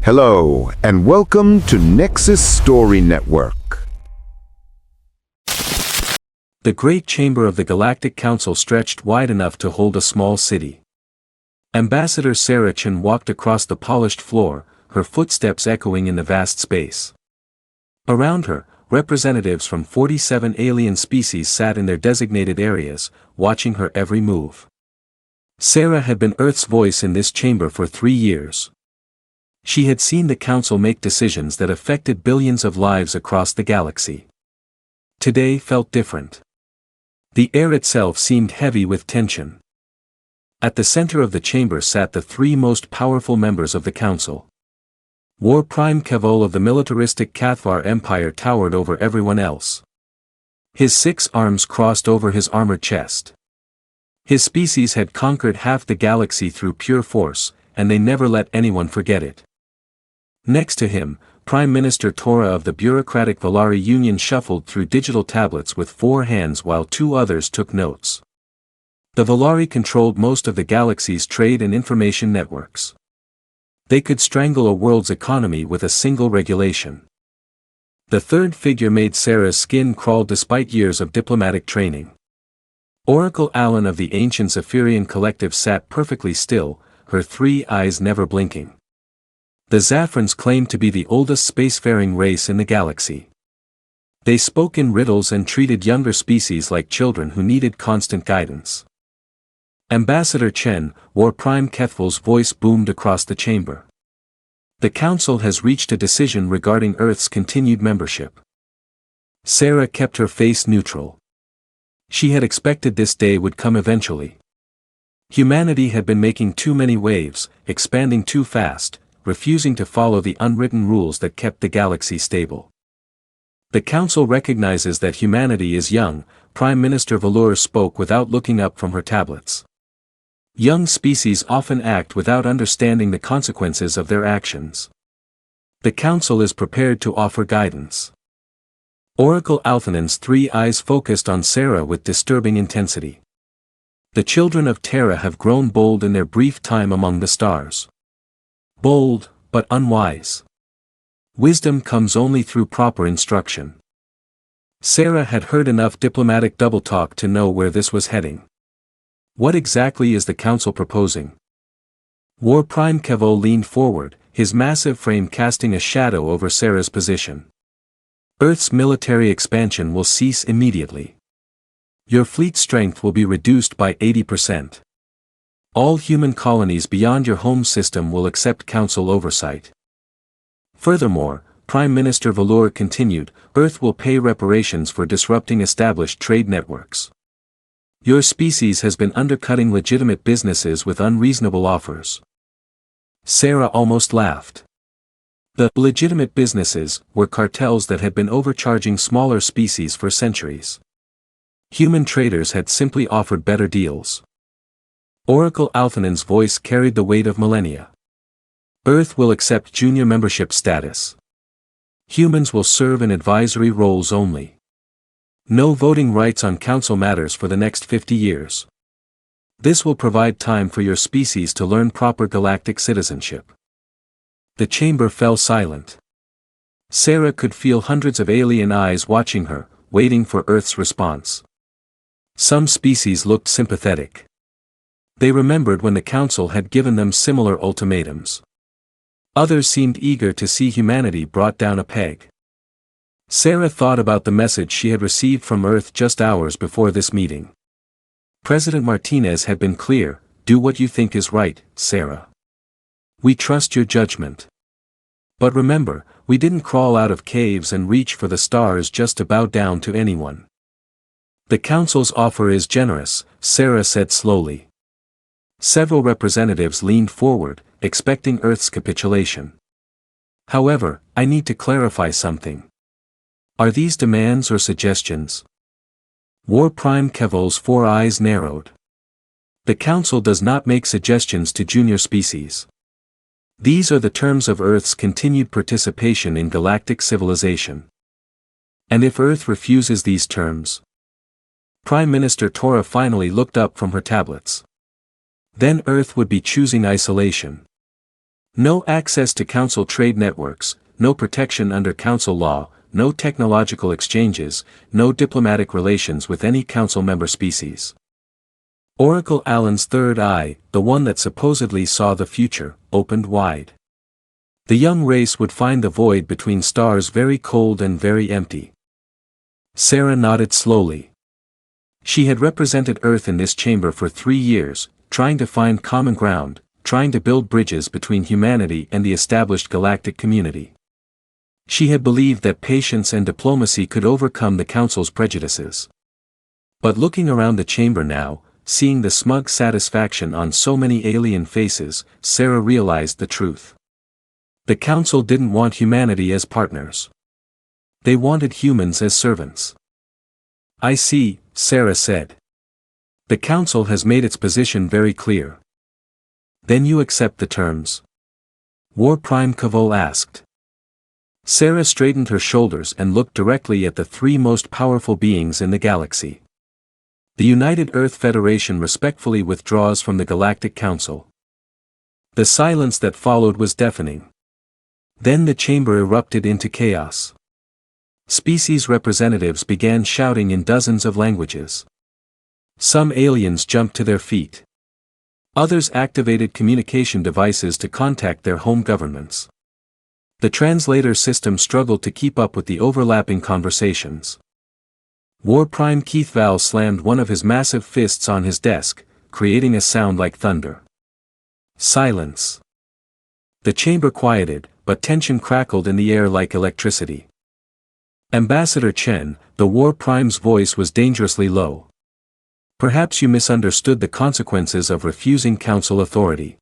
Hello, and welcome to Nexus Story Network. The great chamber of the Galactic Council stretched wide enough to hold a small city. Ambassador Sarah Chen walked across the polished floor, her footsteps echoing in the vast space. Around her, representatives from 47 alien species sat in their designated areas, watching her every move. Sarah had been Earth's voice in this chamber for 3 years. She had seen the Council make decisions that affected billions of lives across the galaxy. Today felt different. The air itself seemed heavy with tension. At the center of the chamber sat the 3 most powerful members of the Council. War Prime Kevol of the militaristic Cathvar Empire towered over everyone else. His 6 arms crossed over his armored chest. His species had conquered half the galaxy through pure force, and they never let anyone forget it. Next to him, Prime Minister Tora of the bureaucratic Valari Union shuffled through digital tablets with 4 hands while 2 others took notes. The Valari controlled most of the galaxy's trade and information networks. They could strangle a world's economy with a single regulation. The third figure made Sarah's skin crawl despite years of diplomatic training. Oracle Allen of the ancient Zephyrian collective sat perfectly still, her 3 eyes never blinking. The Zafrans claimed to be the oldest spacefaring race in the galaxy. They spoke in riddles and treated younger species like children who needed constant guidance. Ambassador Chen, War Prime Kethvol's voice boomed across the chamber. The Council has reached a decision regarding Earth's continued membership. Sarah kept her face neutral. She had expected this day would come eventually. Humanity had been making too many waves, expanding too fast, refusing to follow the unwritten rules that kept the galaxy stable. The Council recognizes that humanity is young, Prime Minister Valor spoke without looking up from her tablets. Young species often act without understanding the consequences of their actions. The Council is prepared to offer guidance. Oracle Althanan's 3 eyes focused on Sarah with disturbing intensity. The children of Terra have grown bold in their brief time among the stars. Bold, but unwise. Wisdom comes only through proper instruction. Sarah had heard enough diplomatic double-talk to know where this was heading. What exactly is the Council proposing? War Prime Kevol leaned forward, his massive frame casting a shadow over Sarah's position. Earth's military expansion will cease immediately. Your fleet strength will be reduced by 80%. All human colonies beyond your home system will accept Council oversight. Furthermore, Prime Minister Valor continued, Earth will pay reparations for disrupting established trade networks. Your species has been undercutting legitimate businesses with unreasonable offers. Sarah almost laughed. The legitimate businesses were cartels that had been overcharging smaller species for centuries. Human traders had simply offered better deals. Oracle Althanan's voice carried the weight of millennia. Earth will accept junior membership status. Humans will serve in advisory roles only. No voting rights on Council matters for the next 50 years. This will provide time for your species to learn proper galactic citizenship. The chamber fell silent. Sarah could feel hundreds of alien eyes watching her, waiting for Earth's response. Some species looked sympathetic. They remembered when the Council had given them similar ultimatums. Others seemed eager to see humanity brought down a peg. Sarah thought about the message she had received from Earth just hours before this meeting. President Martinez had been clear, do what you think is right, Sarah. We trust your judgment. But remember, we didn't crawl out of caves and reach for the stars just to bow down to anyone. The Council's offer is generous, Sarah said slowly. Several representatives leaned forward, expecting Earth's capitulation. However, I need to clarify something. Are these demands or suggestions? War Prime Kevol's 4 eyes narrowed. The Council does not make suggestions to junior species. These are the terms of Earth's continued participation in galactic civilization. And if Earth refuses these terms? Prime Minister Tora finally looked up from her tablets. Then Earth would be choosing isolation. No access to Council trade networks, no protection under Council law, no technological exchanges, no diplomatic relations with any Council member species. Oracle Allen's third eye, the one that supposedly saw the future, opened wide. The young race would find the void between stars very cold and very empty. Sarah nodded slowly. She had represented Earth in this chamber for 3 years, trying to find common ground, trying to build bridges between humanity and the established galactic community. She had believed that patience and diplomacy could overcome the Council's prejudices. But looking around the chamber now, seeing the smug satisfaction on so many alien faces, Sarah realized the truth. The Council didn't want humanity as partners. They wanted humans as servants. I see, Sarah said. The Council has made its position very clear. Then you accept the terms? War Prime Cavol asked. Sarah straightened her shoulders and looked directly at the 3 most powerful beings in the galaxy. The United Earth Federation respectfully withdraws from the Galactic Council. The silence that followed was deafening. Then the chamber erupted into chaos. Species representatives began shouting in dozens of languages. Some aliens jumped to their feet. Others activated communication devices to contact their home governments. The translator system struggled to keep up with the overlapping conversations. War Prime Keith Val slammed one of his massive fists on his desk, creating a sound like thunder. Silence. The chamber quieted, but tension crackled in the air like electricity. Ambassador Chen, the War Prime's voice was dangerously low. Perhaps you misunderstood the consequences of refusing Council authority.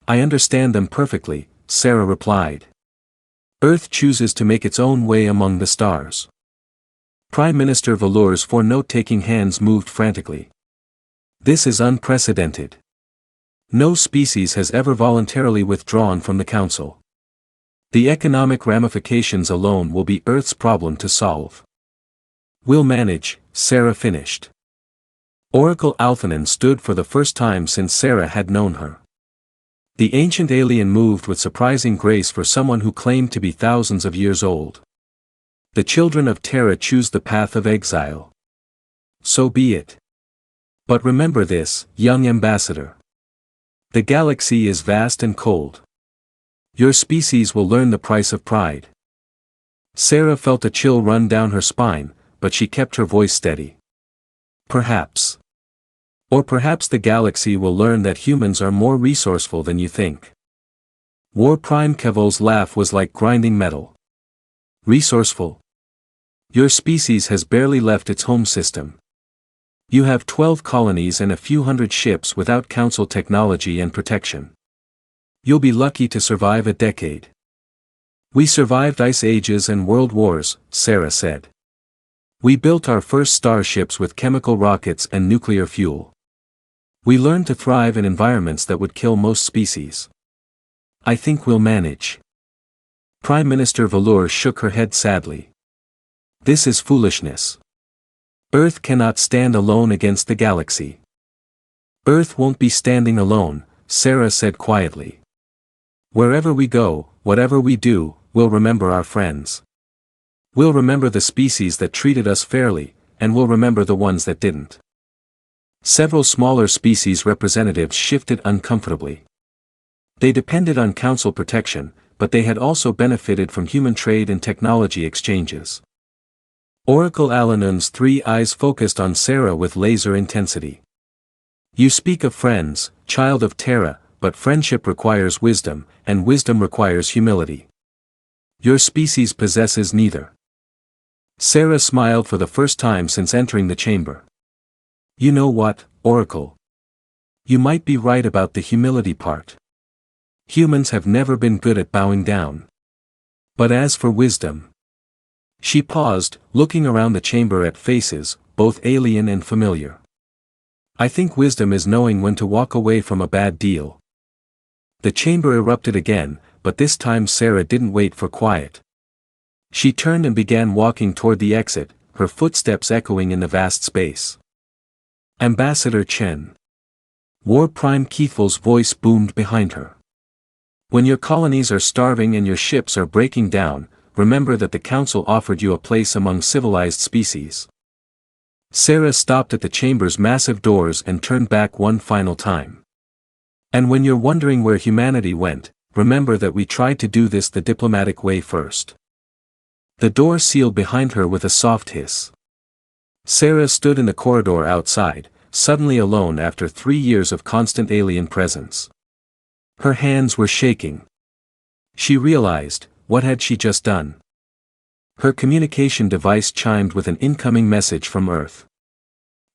I understand them perfectly, Sarah replied. Earth chooses to make its own way among the stars. Prime Minister Velour's 4 note-taking hands moved frantically. This is unprecedented. No species has ever voluntarily withdrawn from the Council. The economic ramifications alone will be Earth's problem to solve. We'll manage, Sarah finished. Oracle Alphanon stood for the first time since Sarah had known her. The ancient alien moved with surprising grace for someone who claimed to be thousands of years old. The children of Terra choose the path of exile. So be it. But remember this, young ambassador. The galaxy is vast and cold. Your species will learn the price of pride. Sarah felt a chill run down her spine, but she kept her voice steady. Perhaps. Or perhaps the galaxy will learn that humans are more resourceful than you think. War Prime Kevol's laugh was like grinding metal. Resourceful? Your species has barely left its home system. You have 12 colonies and a few hundred ships without Council technology and protection. You'll be lucky to survive a decade. We survived ice ages and world wars, Sarah said. We built our first starships with chemical rockets and nuclear fuel. We learned to thrive in environments that would kill most species. I think we'll manage. Prime Minister Velour shook her head sadly. This is foolishness. Earth cannot stand alone against the galaxy. Earth won't be standing alone, Sarah said quietly. Wherever we go, whatever we do, we'll remember our friends. We'll remember the species that treated us fairly, and we'll remember the ones that didn't. Several smaller species representatives shifted uncomfortably. They depended on Council protection, but they had also benefited from human trade and technology exchanges. Oracle Alanun's 3 eyes focused on Sarah with laser intensity. You speak of friends, child of Terra, but friendship requires wisdom, and wisdom requires humility. Your species possesses neither. Sarah smiled for the first time since entering the chamber. You know what, Oracle? You might be right about the humility part. Humans have never been good at bowing down. But as for wisdom... She paused, looking around the chamber at faces, both alien and familiar. I think wisdom is knowing when to walk away from a bad deal. The chamber erupted again, but this time Sarah didn't wait for quiet. She turned and began walking toward the exit, her footsteps echoing in the vast space. Ambassador Chen. War Prime Keithel's voice boomed behind her. When your colonies are starving and your ships are breaking down, remember that the Council offered you a place among civilized species. Sarah stopped at the chamber's massive doors and turned back one final time. And when you're wondering where humanity went, remember that we tried to do this the diplomatic way first. The door sealed behind her with a soft hiss. Sarah stood in the corridor outside, suddenly alone after 3 years of constant alien presence. Her hands were shaking. She realized, what had she just done? Her communication device chimed with an incoming message from Earth.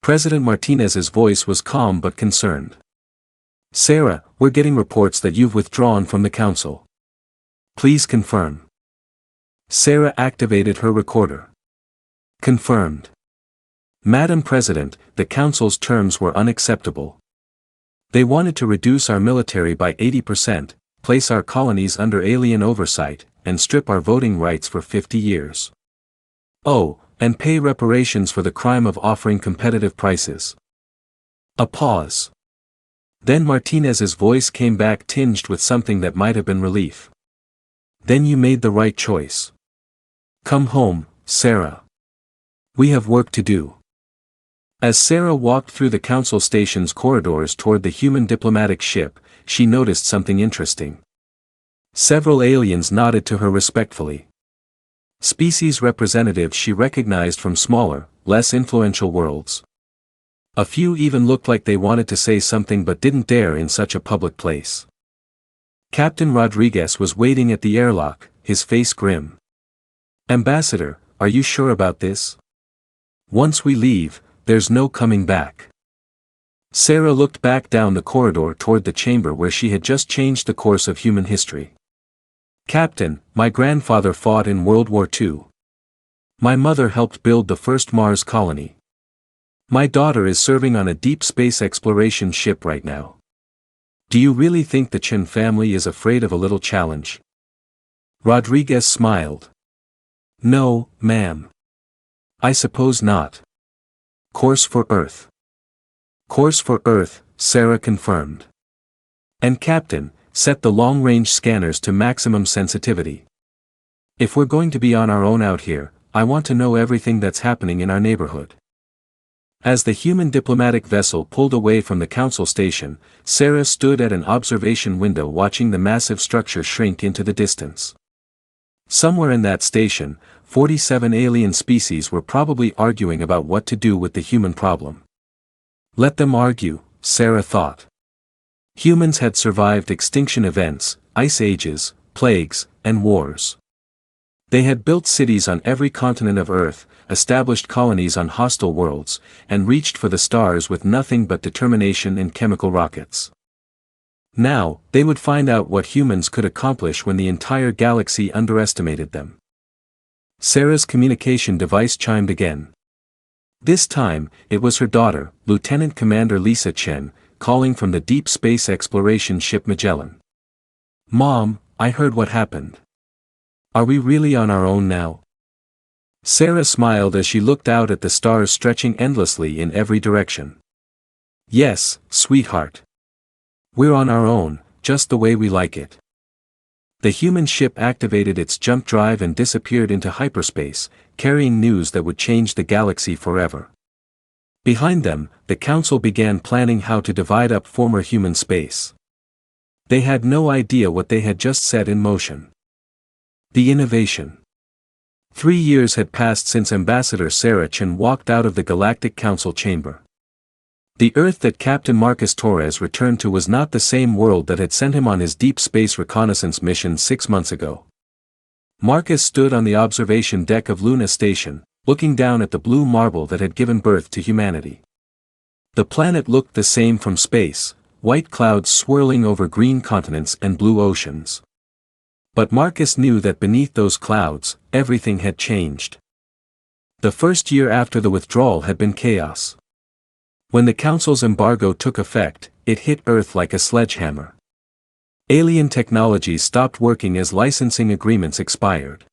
President Martinez's voice was calm but concerned. Sarah, we're getting reports that you've withdrawn from the Council. Please confirm. Sarah activated her recorder. Confirmed. Madam President, the Council's terms were unacceptable. They wanted to reduce our military by 80%, place our colonies under alien oversight, and strip our voting rights for 50 years. Oh, and pay reparations for the crime of offering competitive prices. A pause. Then Martinez's voice came back tinged with something that might have been relief. Then you made the right choice. Come home, Sarah. We have work to do. As Sarah walked through the Council station's corridors toward the human diplomatic ship, she noticed something interesting. Several aliens nodded to her respectfully. Species representatives she recognized from smaller, less influential worlds. A few even looked like they wanted to say something but didn't dare in such a public place. Captain Rodriguez was waiting at the airlock, his face grim. Ambassador, are you sure about this? Once we leave, there's no coming back. Sarah looked back down the corridor toward the chamber where she had just changed the course of human history. Captain, my grandfather fought in World War II. My mother helped build the first Mars colony. My daughter is serving on a deep space exploration ship right now. Do you really think the Chen family is afraid of a little challenge? Rodriguez smiled. No, ma'am. I suppose not. Course for Earth. Course for Earth, Sarah confirmed. And Captain, set the long-range scanners to maximum sensitivity. If we're going to be on our own out here, I want to know everything that's happening in our neighborhood. As the human diplomatic vessel pulled away from the Council station, Sarah stood at an observation window watching the massive structure shrink into the distance. Somewhere in that station, 47 alien species were probably arguing about what to do with the human problem. Let them argue, Sarah thought. Humans had survived extinction events, ice ages, plagues, and wars. They had built cities on every continent of Earth, established colonies on hostile worlds, and reached for the stars with nothing but determination and chemical rockets. Now, they would find out what humans could accomplish when the entire galaxy underestimated them. Sarah's communication device chimed again. This time, it was her daughter, Lieutenant Commander Lisa Chen, calling from the deep space exploration ship Magellan. Mom, I heard what happened. Are we really on our own now? Sarah smiled as she looked out at the stars stretching endlessly in every direction. Yes, sweetheart. We're on our own, just the way we like it. The human ship activated its jump drive and disappeared into hyperspace, carrying news that would change the galaxy forever. Behind them, the Council began planning how to divide up former human space. They had no idea what they had just set in motion. The innovation. 3 years had passed since Ambassador Sarah Chen walked out of the Galactic Council chamber. The Earth that Captain Marcus Torres returned to was not the same world that had sent him on his deep space reconnaissance mission 6 months ago. Marcus stood on the observation deck of Luna Station, looking down at the blue marble that had given birth to humanity. The planet looked the same from space, white clouds swirling over green continents and blue oceans. But Marcus knew that beneath those clouds, everything had changed. The first year after the withdrawal had been chaos. When the Council's embargo took effect, it hit Earth like a sledgehammer. Alien technologies stopped working as licensing agreements expired.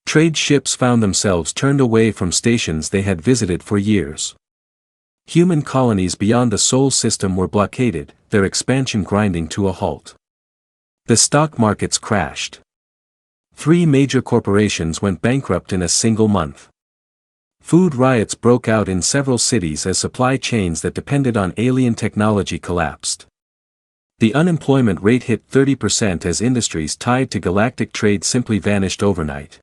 Trade ships found themselves turned away from stations they had visited for years. Human colonies beyond the Sol system were blockaded, their expansion grinding to a halt. The stock markets crashed. 3 major corporations went bankrupt in a single month. Food riots broke out in several cities as supply chains that depended on alien technology collapsed. The unemployment rate hit 30% as industries tied to galactic trade simply vanished overnight.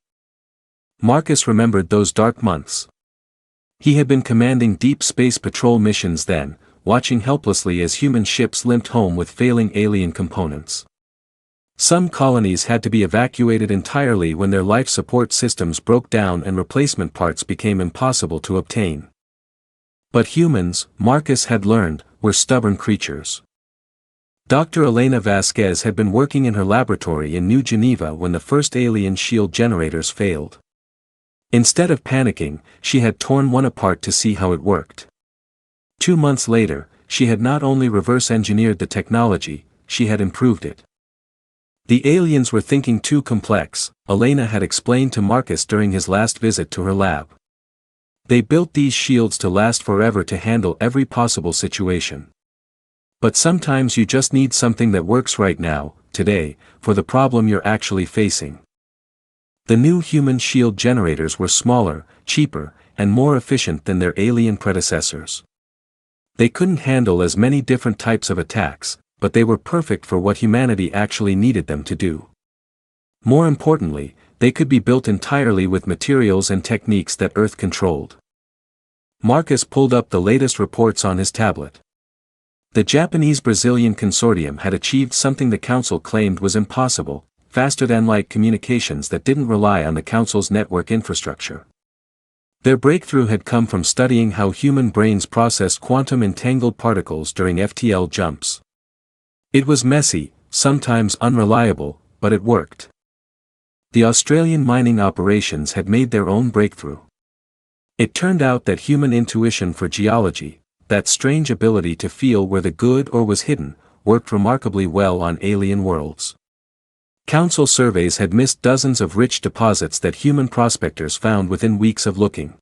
Marcus remembered those dark months. He had been commanding deep space patrol missions then, watching helplessly as human ships limped home with failing alien components. Some colonies had to be evacuated entirely when their life support systems broke down and replacement parts became impossible to obtain. But humans, Marcus had learned, were stubborn creatures. Dr. Elena Vasquez had been working in her laboratory in New Geneva when the first alien shield generators failed. Instead of panicking, she had torn one apart to see how it worked. 2 months later, she had not only reverse-engineered the technology, she had improved it. The aliens were thinking too complex, Elena had explained to Marcus during his last visit to her lab. They built these shields to last forever to handle every possible situation. But sometimes you just need something that works right now, today, for the problem you're actually facing. The new human shield generators were smaller, cheaper, and more efficient than their alien predecessors. They couldn't handle as many different types of attacks, but they were perfect for what humanity actually needed them to do. More importantly, they could be built entirely with materials and techniques that Earth controlled. Marcus pulled up the latest reports on his tablet. The Japanese-Brazilian consortium had achieved something the Council claimed was impossible, faster-than-light communications that didn't rely on the Council's network infrastructure. Their breakthrough had come from studying how human brains processed quantum-entangled particles during FTL jumps. It was messy, sometimes unreliable, but it worked. The Australian mining operations had made their own breakthrough. It turned out that human intuition for geology, that strange ability to feel where the good or was hidden, worked remarkably well on alien worlds. Council surveys had missed dozens of rich deposits that human prospectors found within weeks of looking.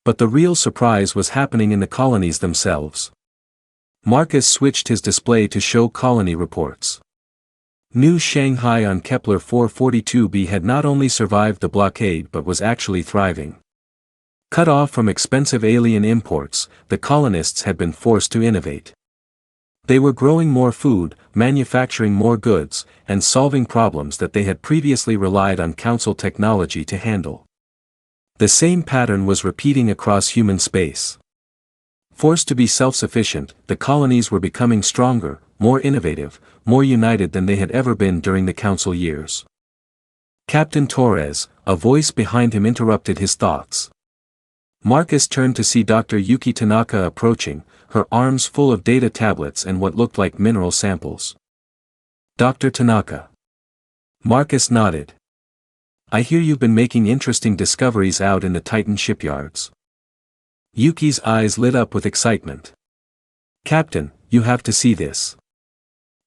But the real surprise was happening in the colonies themselves. Marcus switched his display to show colony reports. New Shanghai on Kepler 442b had not only survived the blockade but was actually thriving. Cut off from expensive alien imports, the colonists had been forced to innovate. They were growing more food, manufacturing more goods, and solving problems that they had previously relied on Council technology to handle. The same pattern was repeating across human space. Forced to be self-sufficient, the colonies were becoming stronger, more innovative, more united than they had ever been during the Council years. Captain Torres, a voice behind him interrupted his thoughts. Marcus turned to see Dr. Yuki Tanaka approaching, her arms full of data tablets and what looked like mineral samples. Dr. Tanaka. Marcus nodded. I hear you've been making interesting discoveries out in the Titan shipyards. Yuki's eyes lit up with excitement. Captain, you have to see this.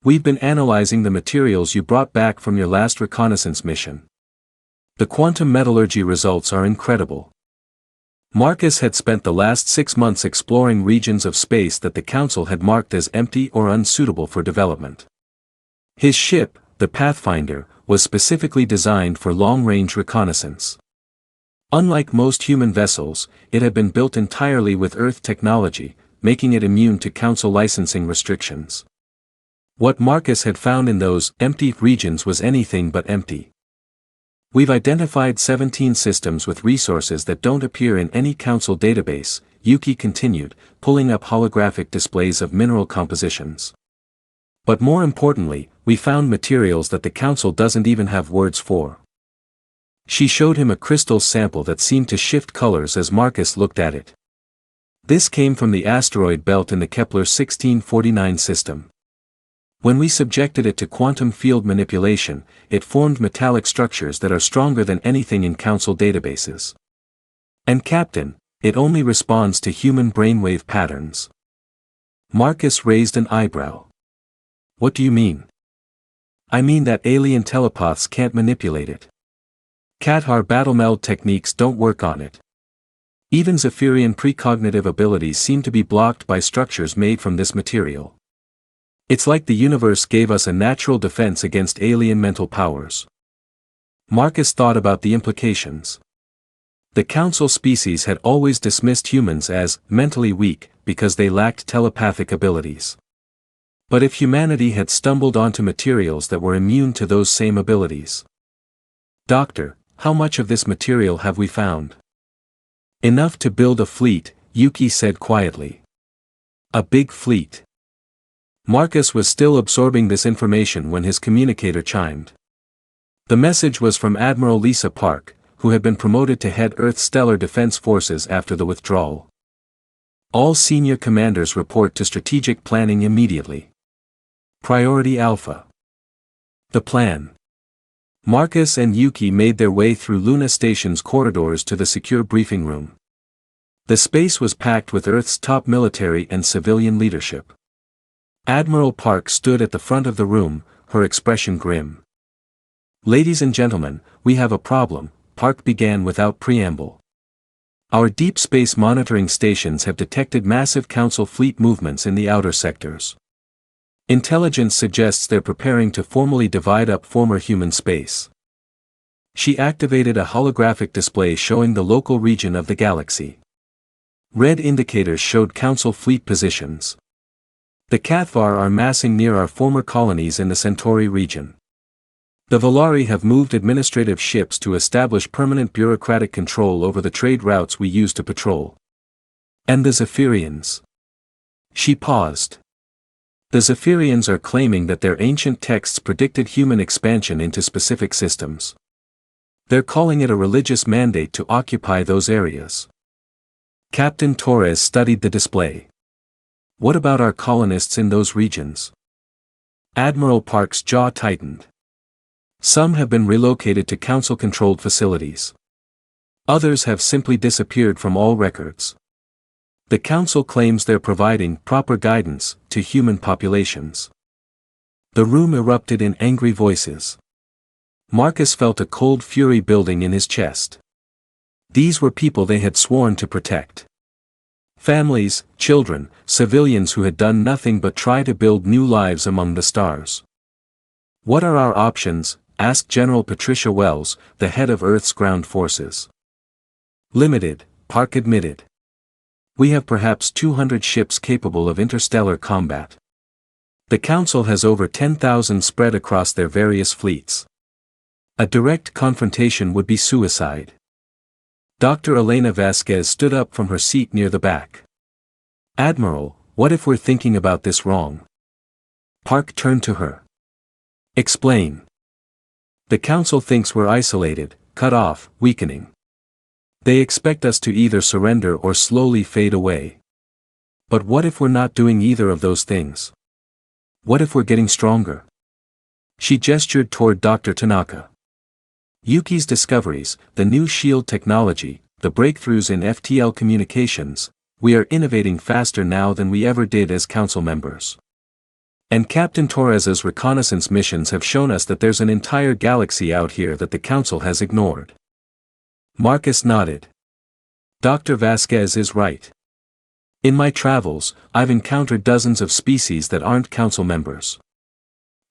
We've been analyzing the materials you brought back from your last reconnaissance mission. The quantum metallurgy results are incredible. Marcus had spent the last 6 months exploring regions of space that the Council had marked as empty or unsuitable for development. His ship, the Pathfinder, was specifically designed for long-range reconnaissance. Unlike most human vessels, it had been built entirely with Earth technology, making it immune to Council licensing restrictions. What Marcus had found in those empty regions was anything but empty. We've identified 17 systems with resources that don't appear in any Council database, Yuki continued, pulling up holographic displays of mineral compositions. But more importantly, we found materials that the Council doesn't even have words for. She showed him a crystal sample that seemed to shift colors as Marcus looked at it. This came from the asteroid belt in the Kepler 1649 system. When we subjected it to quantum field manipulation, it formed metallic structures that are stronger than anything in Council databases. And Captain, it only responds to human brainwave patterns. Marcus raised an eyebrow. What do you mean? I mean that alien telepaths can't manipulate it. Kathar battlemeld techniques don't work on it. Even Zephyrian precognitive abilities seem to be blocked by structures made from this material. It's like the universe gave us a natural defense against alien mental powers. Marcus thought about the implications. The council species had always dismissed humans as mentally weak because they lacked telepathic abilities. But if humanity had stumbled onto materials that were immune to those same abilities? Doctor, how much of this material have we found? Enough to build a fleet, Yuki said quietly. A big fleet. Marcus was still absorbing this information when his communicator chimed. The message was from Admiral Lisa Park, who had been promoted to head Earth's Stellar Defense Forces after the withdrawal. All senior commanders report to strategic planning immediately. Priority Alpha. The plan. Marcus and Yuki made their way through Luna Station's corridors to the secure briefing room. The space was packed with Earth's top military and civilian leadership. Admiral Park stood at the front of the room, her expression grim. Ladies and gentlemen, we have a problem, Park began without preamble. Our deep space monitoring stations have detected massive council fleet movements in the outer sectors. Intelligence suggests they're preparing to formally divide up former human space. She activated a holographic display showing the local region of the galaxy. Red indicators showed council fleet positions. The Cathvar are massing near our former colonies in the Centauri region. The Valari have moved administrative ships to establish permanent bureaucratic control over the trade routes we use to patrol. And the Zephyrians. She paused. The Zephyrians are claiming that their ancient texts predicted human expansion into specific systems. They're calling it a religious mandate to occupy those areas. Captain Torres studied the display. What about our colonists in those regions? Admiral Park's jaw tightened. Some have been relocated to council-controlled facilities. Others have simply disappeared from all records. The council claims they're providing proper guidance to human populations. The room erupted in angry voices. Marcus felt a cold fury building in his chest. These were people they had sworn to protect. Families, children, civilians who had done nothing but try to build new lives among the stars. What are our options? Asked General Patricia Wells, the head of Earth's ground forces. Limited, Park admitted. We have perhaps 200 ships capable of interstellar combat. The Council has over 10,000 spread across their various fleets. A direct confrontation would be suicide. Dr. Elena Vasquez stood up from her seat near the back. Admiral, what if we're thinking about this wrong? Park turned to her. Explain. The Council thinks we're isolated, cut off, weakening. They expect us to either surrender or slowly fade away. But what if we're not doing either of those things? What if we're getting stronger? She gestured toward Dr. Tanaka. Yuki's discoveries, the new shield technology, the breakthroughs in FTL communications, we are innovating faster now than we ever did as Council members. And Captain Torres's reconnaissance missions have shown us that there's an entire galaxy out here that the Council has ignored. Marcus nodded. Dr. Vasquez is right. In my travels, I've encountered dozens of species that aren't Council members.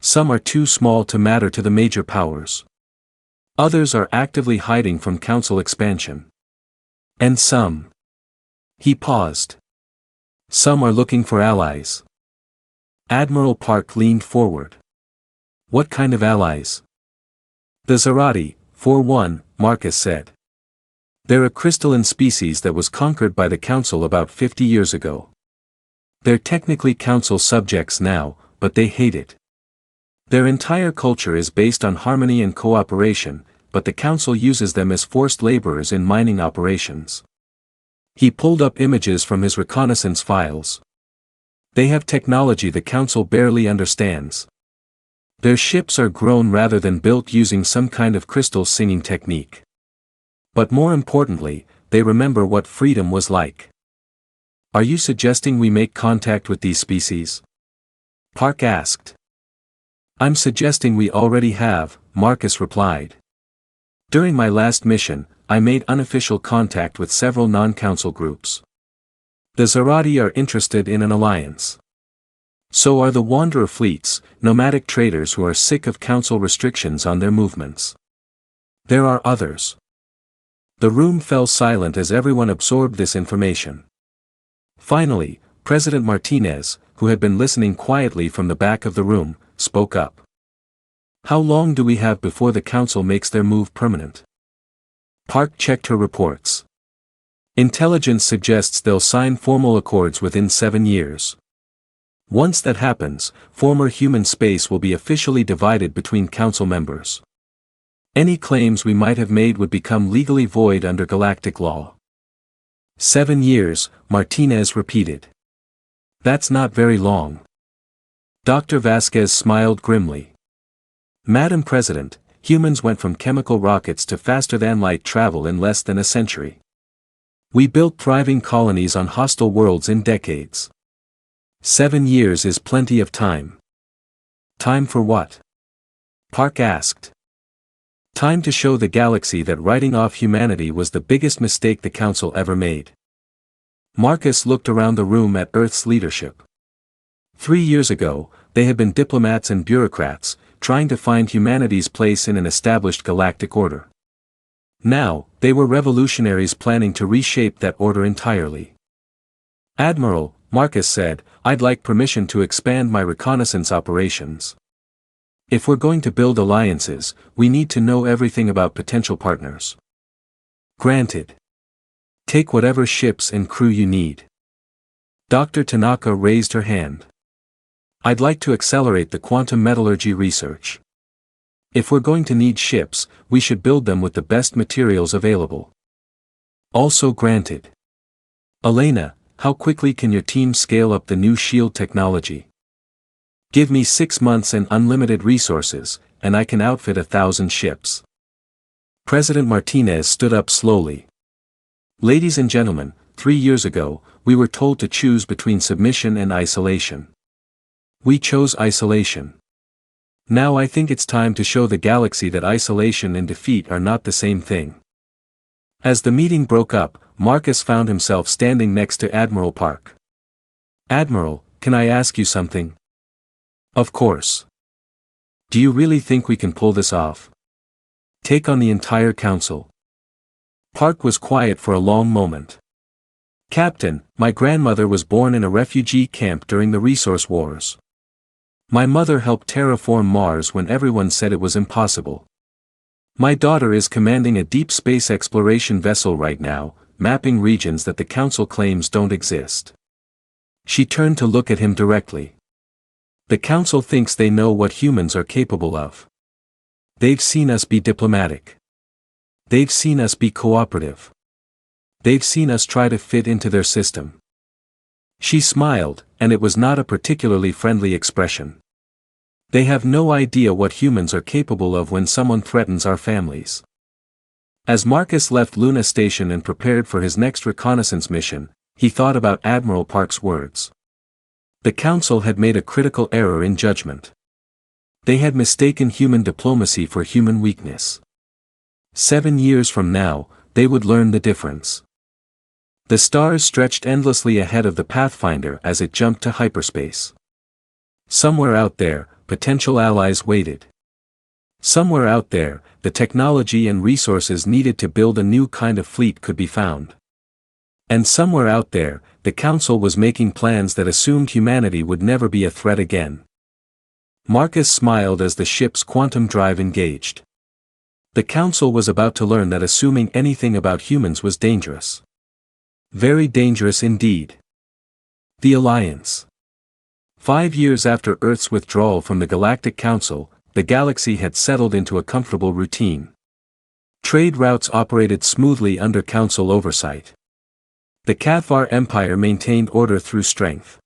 Some are too small to matter to the major powers. Others are actively hiding from Council expansion. And some. He paused. Some are looking for allies. Admiral Park leaned forward. What kind of allies? The Zarati, for one, Marcus said. They're a crystalline species that was conquered by the Council about 50 years ago. They're technically Council subjects now, but they hate it. Their entire culture is based on harmony and cooperation, but the Council uses them as forced laborers in mining operations. He pulled up images from his reconnaissance files. They have technology the Council barely understands. Their ships are grown rather than built using some kind of crystal singing technique. But more importantly, they remember what freedom was like. Are you suggesting we make contact with these species? Park asked. I'm suggesting we already have, Marcus replied. During my last mission, I made unofficial contact with several non-Council groups. The Zarati are interested in an alliance. So are the wanderer fleets, nomadic traders who are sick of council restrictions on their movements. There are others. The room fell silent as everyone absorbed this information. Finally, President Martinez, who had been listening quietly from the back of the room, spoke up. How long do we have before the council makes their move permanent? Park checked her reports. Intelligence suggests they'll sign formal accords within 7 years. Once that happens, former human space will be officially divided between council members. Any claims we might have made would become legally void under galactic law. 7 years, Martinez repeated. That's not very long. Dr. Vasquez smiled grimly. Madam President, humans went from chemical rockets to faster-than-light travel in less than a century. We built thriving colonies on hostile worlds in decades. 7 years is plenty of time. Time for what? Park asked. Time to show the galaxy that writing off humanity was the biggest mistake the Council ever made. Marcus looked around the room at Earth's leadership. 3 years ago, they had been diplomats and bureaucrats, trying to find humanity's place in an established galactic order. Now, they were revolutionaries planning to reshape that order entirely. Admiral, Marcus said, I'd like permission to expand my reconnaissance operations. If we're going to build alliances, we need to know everything about potential partners. Granted. Take whatever ships and crew you need. Dr. Tanaka raised her hand. I'd like to accelerate the quantum metallurgy research. If we're going to need ships, we should build them with the best materials available. Also granted. Elena, how quickly can your team scale up the new shield technology? Give me 6 months and unlimited resources, and I can outfit 1,000 ships. President Martinez stood up slowly. Ladies and gentlemen, 3 years ago, we were told to choose between submission and isolation. We chose isolation. Now I think it's time to show the galaxy that isolation and defeat are not the same thing. As the meeting broke up, Marcus found himself standing next to Admiral Park. Admiral, can I ask you something? Of course. Do you really think we can pull this off? Take on the entire council. Park was quiet for a long moment. Captain, my grandmother was born in a refugee camp during the resource wars. My mother helped terraform Mars when everyone said it was impossible. My daughter is commanding a deep space exploration vessel right now, mapping regions that the Council claims don't exist. She turned to look at him directly. The Council thinks they know what humans are capable of. They've seen us be diplomatic. They've seen us be cooperative. They've seen us try to fit into their system. She smiled, and it was not a particularly friendly expression. They have no idea what humans are capable of when someone threatens our families. As Marcus left Luna Station and prepared for his next reconnaissance mission, he thought about Admiral Park's words. The Council had made a critical error in judgment. They had mistaken human diplomacy for human weakness. 7 years from now, they would learn the difference. The stars stretched endlessly ahead of the Pathfinder as it jumped to hyperspace. Somewhere out there, potential allies waited. Somewhere out there, the technology and resources needed to build a new kind of fleet could be found. And somewhere out there, the Council was making plans that assumed humanity would never be a threat again. Marcus smiled as the ship's quantum drive engaged. The Council was about to learn that assuming anything about humans was dangerous. Very dangerous indeed. The Alliance. 5 years after Earth's withdrawal from the Galactic Council, the galaxy had settled into a comfortable routine. Trade routes operated smoothly under Council oversight. The Cathvar Empire maintained order through strength.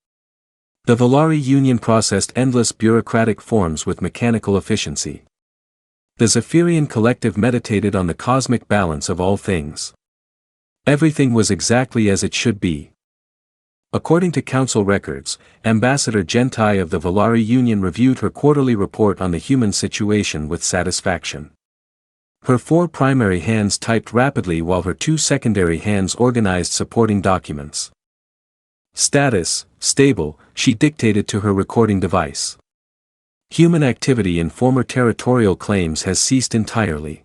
The Valari Union processed endless bureaucratic forms with mechanical efficiency. The Zephyrian Collective meditated on the cosmic balance of all things. Everything was exactly as it should be. According to Council records, Ambassador Gentai of the Valari Union reviewed her quarterly report on the human situation with satisfaction. Her 4 primary hands typed rapidly while her 2 secondary hands organized supporting documents. Status, stable, she dictated to her recording device. Human activity in former territorial claims has ceased entirely.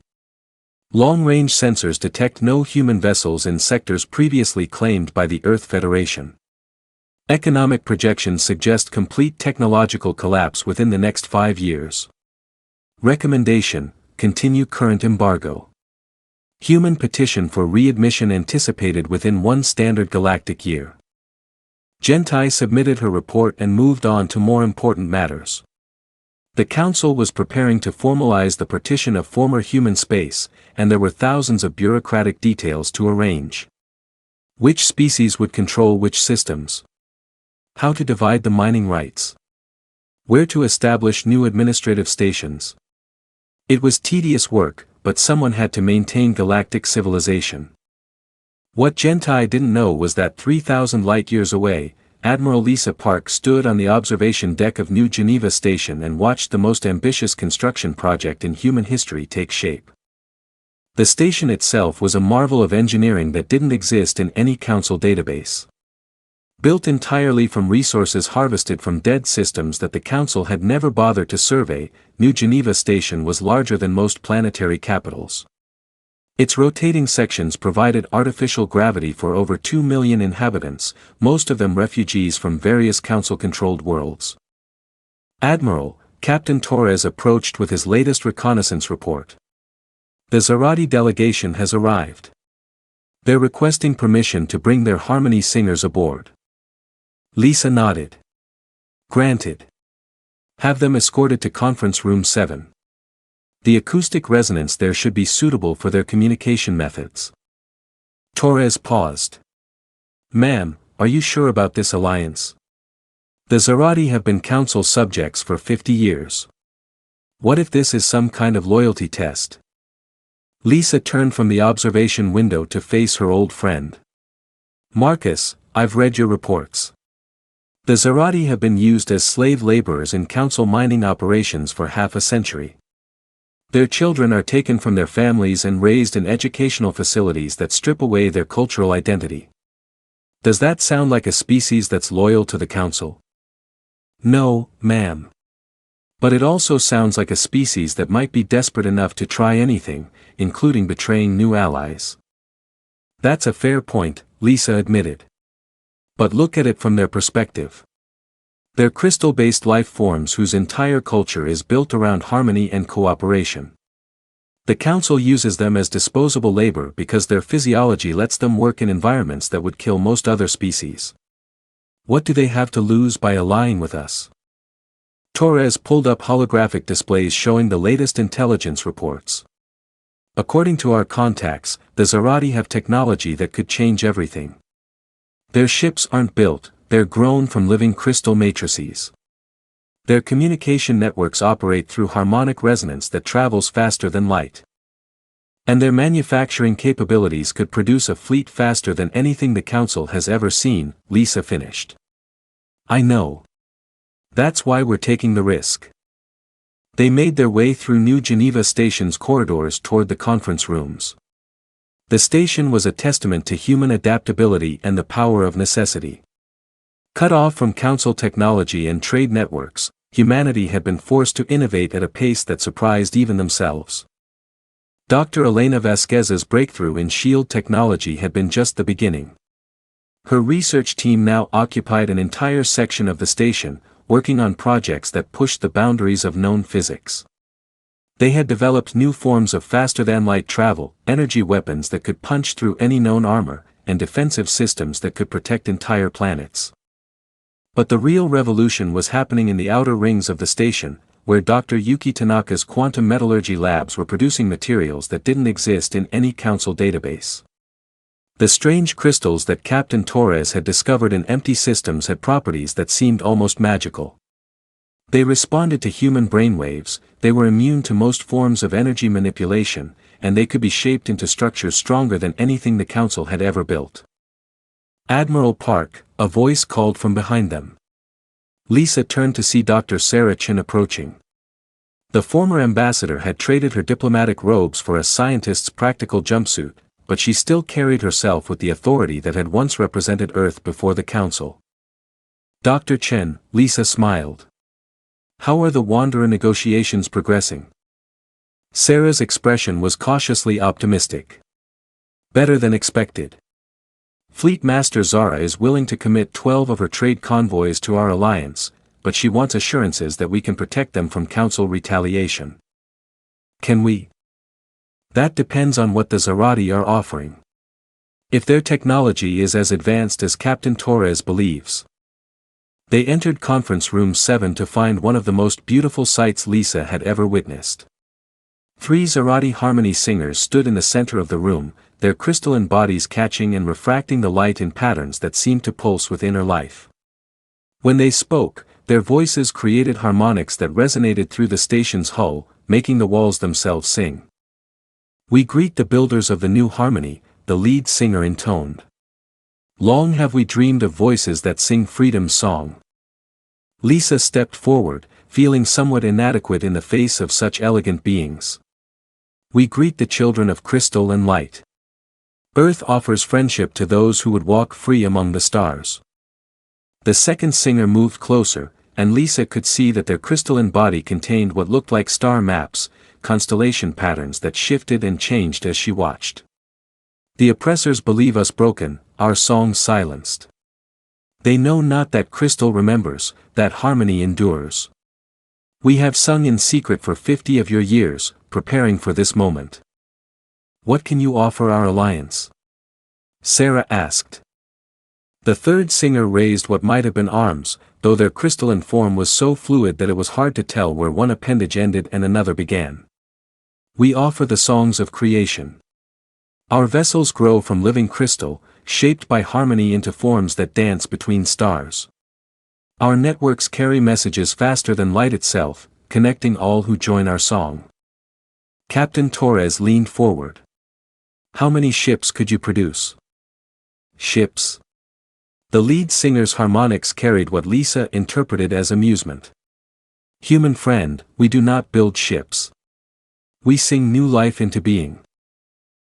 Long-range sensors detect no human vessels in sectors previously claimed by the Earth Federation. Economic projections suggest complete technological collapse within the next 5 years. Recommendation: continue current embargo. Human petition for readmission anticipated within 1 standard galactic year. Gentai submitted her report and moved on to more important matters. The Council was preparing to formalize the partition of former human space, and there were thousands of bureaucratic details to arrange. Which species would control which systems? How to divide the mining rights? Where to establish new administrative stations? It was tedious work, but someone had to maintain galactic civilization. What Gentai didn't know was that 3,000 light-years away, Admiral Lisa Park stood on the observation deck of New Geneva Station and watched the most ambitious construction project in human history take shape. The station itself was a marvel of engineering that didn't exist in any Council database. Built entirely from resources harvested from dead systems that the Council had never bothered to survey, New Geneva Station was larger than most planetary capitals. Its rotating sections provided artificial gravity for over 2 million inhabitants, most of them refugees from various Council-controlled worlds. Admiral, Captain Torres approached with his latest reconnaissance report. The Zarati delegation has arrived. They're requesting permission to bring their Harmony singers aboard. Lisa nodded. Granted. Have them escorted to Conference Room 7. The acoustic resonance there should be suitable for their communication methods. Torres paused. Ma'am, are you sure about this alliance? The Zarati have been Council subjects for 50 years. What if this is some kind of loyalty test? Lisa turned from the observation window to face her old friend. Marcus, I've read your reports. The Zarati have been used as slave laborers in Council mining operations for half a century. Their children are taken from their families and raised in educational facilities that strip away their cultural identity. Does that sound like a species that's loyal to the Council? No, ma'am. But it also sounds like a species that might be desperate enough to try anything, including betraying new allies. That's a fair point, Lisa admitted. But look at it from their perspective. They're crystal-based life forms whose entire culture is built around harmony and cooperation. The Council uses them as disposable labor because their physiology lets them work in environments that would kill most other species. What do they have to lose by allying with us? Torres pulled up holographic displays showing the latest intelligence reports. According to our contacts, the Zarati have technology that could change everything. Their ships aren't built, they're grown from living crystal matrices. Their communication networks operate through harmonic resonance that travels faster than light. And their manufacturing capabilities could produce a fleet faster than anything the Council has ever seen, Lisa finished. I know. That's why we're taking the risk. They made their way through New Geneva Station's corridors toward the conference rooms. The station was a testament to human adaptability and the power of necessity. Cut off from Council technology and trade networks, humanity had been forced to innovate at a pace that surprised even themselves. Dr. Elena Vasquez's breakthrough in shield technology had been just the beginning. Her research team now occupied an entire section of the station, working on projects that pushed the boundaries of known physics. They had developed new forms of faster-than-light travel, energy weapons that could punch through any known armor, and defensive systems that could protect entire planets. But the real revolution was happening in the outer rings of the station, where Dr. Yuki Tanaka's quantum metallurgy labs were producing materials that didn't exist in any Council database. The strange crystals that Captain Torres had discovered in empty systems had properties that seemed almost magical. They responded to human brainwaves, they were immune to most forms of energy manipulation, and they could be shaped into structures stronger than anything the Council had ever built. Admiral Park, a voice called from behind them. Lisa turned to see Dr. Sarah Chin approaching. The former ambassador had traded her diplomatic robes for a scientist's practical jumpsuit, but she still carried herself with the authority that had once represented Earth before the Council. Dr. Chen, Lisa smiled. How are the Wanderer negotiations progressing? Sarah's expression was cautiously optimistic. Better than expected. Fleet Master Zara is willing to commit 12 of her trade convoys to our alliance, but she wants assurances that we can protect them from Council retaliation. Can we? That depends on what the Zarati are offering. If their technology is as advanced as Captain Torres believes. They entered Conference Room 7 to find one of the most beautiful sights Lisa had ever witnessed. 3 Zarati harmony singers stood in the center of the room, their crystalline bodies catching and refracting the light in patterns that seemed to pulse with inner life. When they spoke, their voices created harmonics that resonated through the station's hull, making the walls themselves sing. We greet the builders of the new harmony, the lead singer intoned. Long have we dreamed of voices that sing freedom's song. Lisa stepped forward, feeling somewhat inadequate in the face of such elegant beings. We greet the children of crystal and light. Earth offers friendship to those who would walk free among the stars. The second singer moved closer, and Lisa could see that their crystalline body contained what looked like star maps, constellation patterns that shifted and changed as she watched. The oppressors believe us broken, our songs silenced. They know not that crystal remembers, that harmony endures. We have sung in secret for 50 of your years, preparing for this moment. What can you offer our alliance? Sarah asked. The third singer raised what might have been arms, though their crystalline form was so fluid that it was hard to tell where one appendage ended and another began. We offer the songs of creation. Our vessels grow from living crystal, shaped by harmony into forms that dance between stars. Our networks carry messages faster than light itself, connecting all who join our song. Captain Torres leaned forward. How many ships could you produce? Ships? The lead singer's harmonics carried what Lisa interpreted as amusement. Human friend, we do not build ships. We sing new life into being.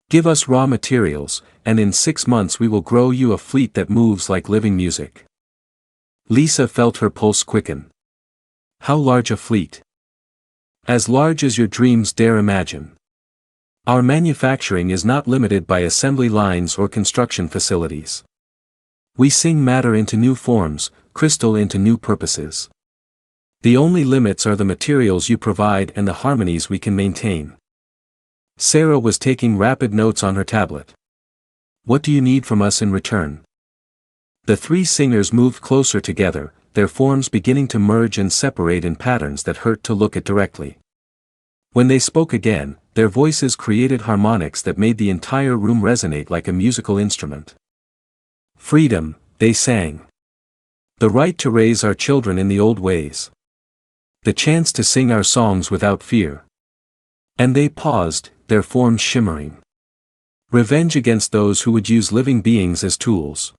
Give us raw materials, and in 6 months we will grow you a fleet that moves like living music. Lisa felt her pulse quicken. How large a fleet? As large as your dreams dare imagine. Our manufacturing is not limited by assembly lines or construction facilities. We sing matter into new forms, crystal into new purposes. The only limits are the materials you provide and the harmonies we can maintain. Sarah was taking rapid notes on her tablet. What do you need from us in return? The 3 singers moved closer together, their forms beginning to merge and separate in patterns that hurt to look at directly. When they spoke again, their voices created harmonics that made the entire room resonate like a musical instrument. Freedom, they sang. The right to raise our children in the old ways. The chance to sing our songs without fear. And they paused, their forms shimmering. Revenge against those who would use living beings as tools.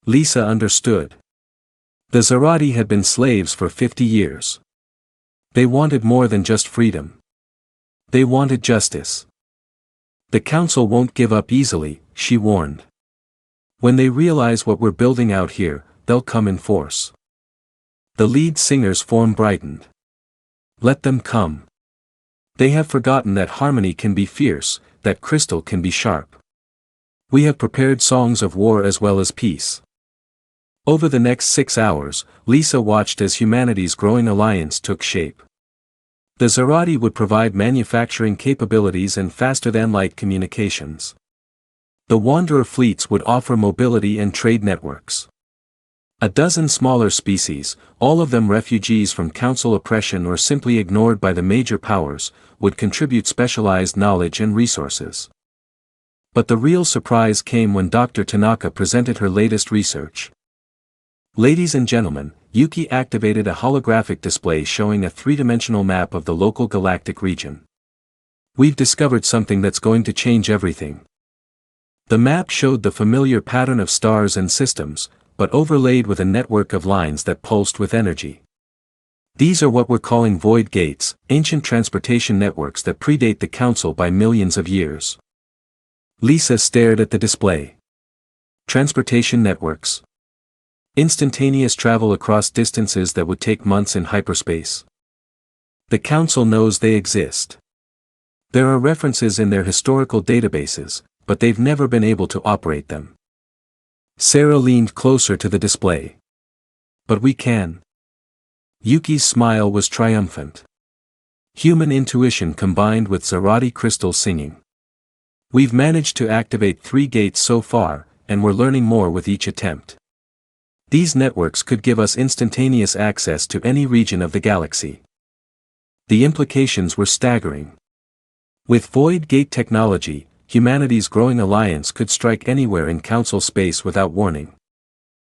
Lisa understood. The Zarati had been slaves for 50 years. They wanted more than just freedom. They wanted justice. The Council won't give up easily, she warned. When they realize what we're building out here, they'll come in force. The lead singer's form brightened. Let them come. They have forgotten that harmony can be fierce, that crystal can be sharp. We have prepared songs of war as well as peace. Over the next 6 hours, Lisa watched as humanity's growing alliance took shape. The Zarati would provide manufacturing capabilities and faster-than-light communications. The Wanderer fleets would offer mobility and trade networks. A dozen smaller species, all of them refugees from Council oppression or simply ignored by the major powers, would contribute specialized knowledge and resources. But the real surprise came when Dr. Tanaka presented her latest research. Ladies and gentlemen, Yuki activated a holographic display showing a 3-dimensional map of the local galactic region. We've discovered something that's going to change everything. The map showed the familiar pattern of stars and systems, but overlaid with a network of lines that pulsed with energy. These are what we're calling void gates, ancient transportation networks that predate the Council by millions of years. Lisa stared at the display. Transportation networks. Instantaneous travel across distances that would take months in hyperspace. The Council knows they exist. There are references in their historical databases, but they've never been able to operate them. Sarah leaned closer to the display. But we can. Yuki's smile was triumphant. Human intuition combined with Zarati crystal singing. We've managed to activate 3 gates so far, and we're learning more with each attempt. These networks could give us instantaneous access to any region of the galaxy. The implications were staggering. With void gate technology, humanity's growing alliance could strike anywhere in Council space without warning.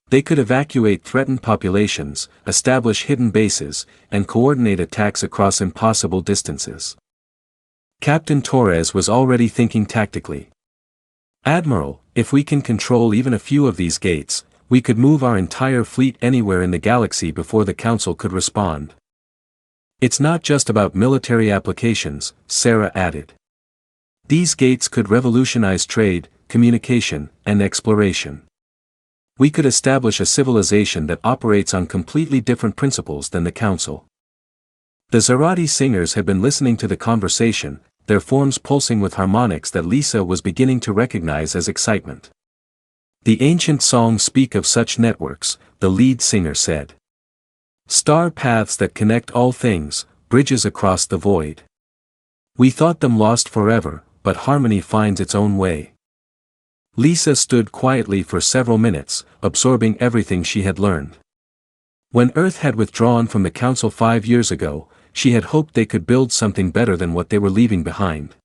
They could evacuate threatened populations, establish hidden bases, and coordinate attacks across impossible distances. Captain Torres was already thinking tactically. Admiral, if we can control even a few of these gates, we could move our entire fleet anywhere in the galaxy before the Council could respond. It's not just about military applications, Sarah added. These gates could revolutionize trade, communication, and exploration. We could establish a civilization that operates on completely different principles than the Council. The Zarati singers had been listening to the conversation, their forms pulsing with harmonics that Lisa was beginning to recognize as excitement. The ancient songs speak of such networks, the lead singer said. Star paths that connect all things, bridges across the void. We thought them lost forever, but harmony finds its own way. Lisa stood quietly for several minutes, absorbing everything she had learned. When Earth had withdrawn from the Council 5 years ago, she had hoped they could build something better than what they were leaving behind.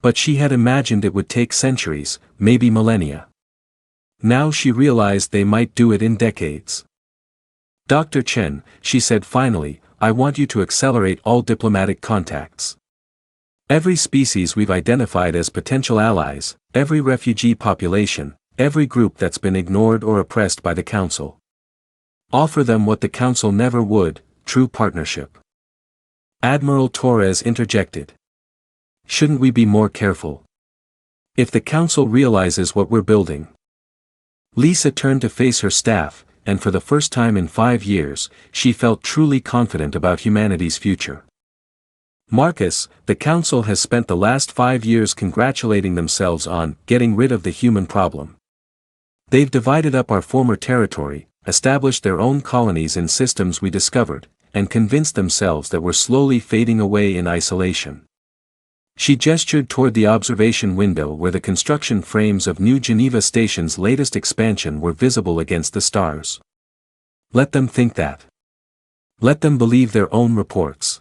But she had imagined it would take centuries, maybe millennia. Now she realized they might do it in decades. Dr. Chen, she said finally, I want you to accelerate all diplomatic contacts. Every species we've identified as potential allies, every refugee population, every group that's been ignored or oppressed by the Council. Offer them what the Council never would, true partnership. Admiral Torres interjected. Shouldn't we be more careful? If the Council realizes what we're building. Lisa turned to face her staff, and for the first time in 5 years, she felt truly confident about humanity's future. Marcus, the Council has spent the last 5 years congratulating themselves on getting rid of the human problem. They've divided up our former territory, established their own colonies in systems we discovered, and convinced themselves that we're slowly fading away in isolation. She gestured toward the observation window where the construction frames of New Geneva Station's latest expansion were visible against the stars. Let them think that. Let them believe their own reports.